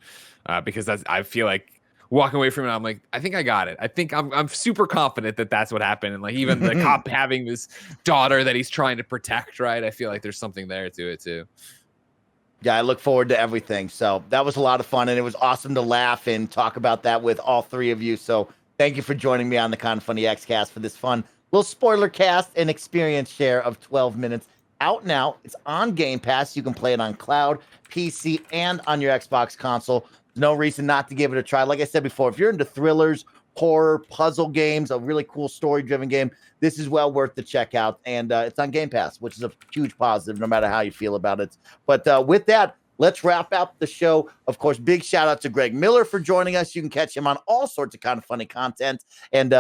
because I feel like walking away from it, I'm like, I think I got it. I think I'm super confident that that's what happened, and like even the cop having this daughter that he's trying to protect, right? I feel like there's something there to it too. Yeah, I look forward to everything. So that was a lot of fun, and it was awesome to laugh and talk about that with all three of you. So thank you for joining me on the Kinda Funny Xcast for this fun little spoiler cast and experience share of 12 minutes. Out now. It's on Game Pass. You can play it on cloud, PC, and on your Xbox console. No reason not to give it a try. Like I said before, if you're into thrillers, horror, puzzle games, a really cool story-driven game, this is well worth the check out. And it's on Game Pass, which is a huge positive, no matter how you feel about it. But with that, let's wrap up the show. Of course, big shout out to Greg Miller for joining us. You can catch him on all sorts of kind of funny content. And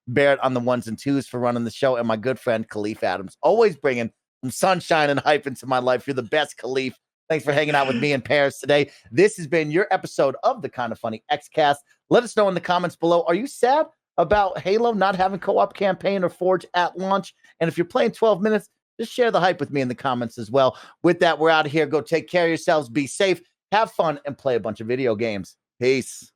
Barrett on the ones and twos for running the show. And my good friend, Kahlief Adams, always bringing some sunshine and hype into my life. You're the best, Kahlief. Thanks for hanging out with me in Parris today. This has been your episode of the Kinda Funny Xcast. Let us know in the comments below. Are you sad about Halo not having co-op campaign or Forge at launch? And if you're playing 12 minutes, just share the hype with me in the comments as well. With that, we're out of here. Go take care of yourselves. Be safe. Have fun and play a bunch of video games. Peace.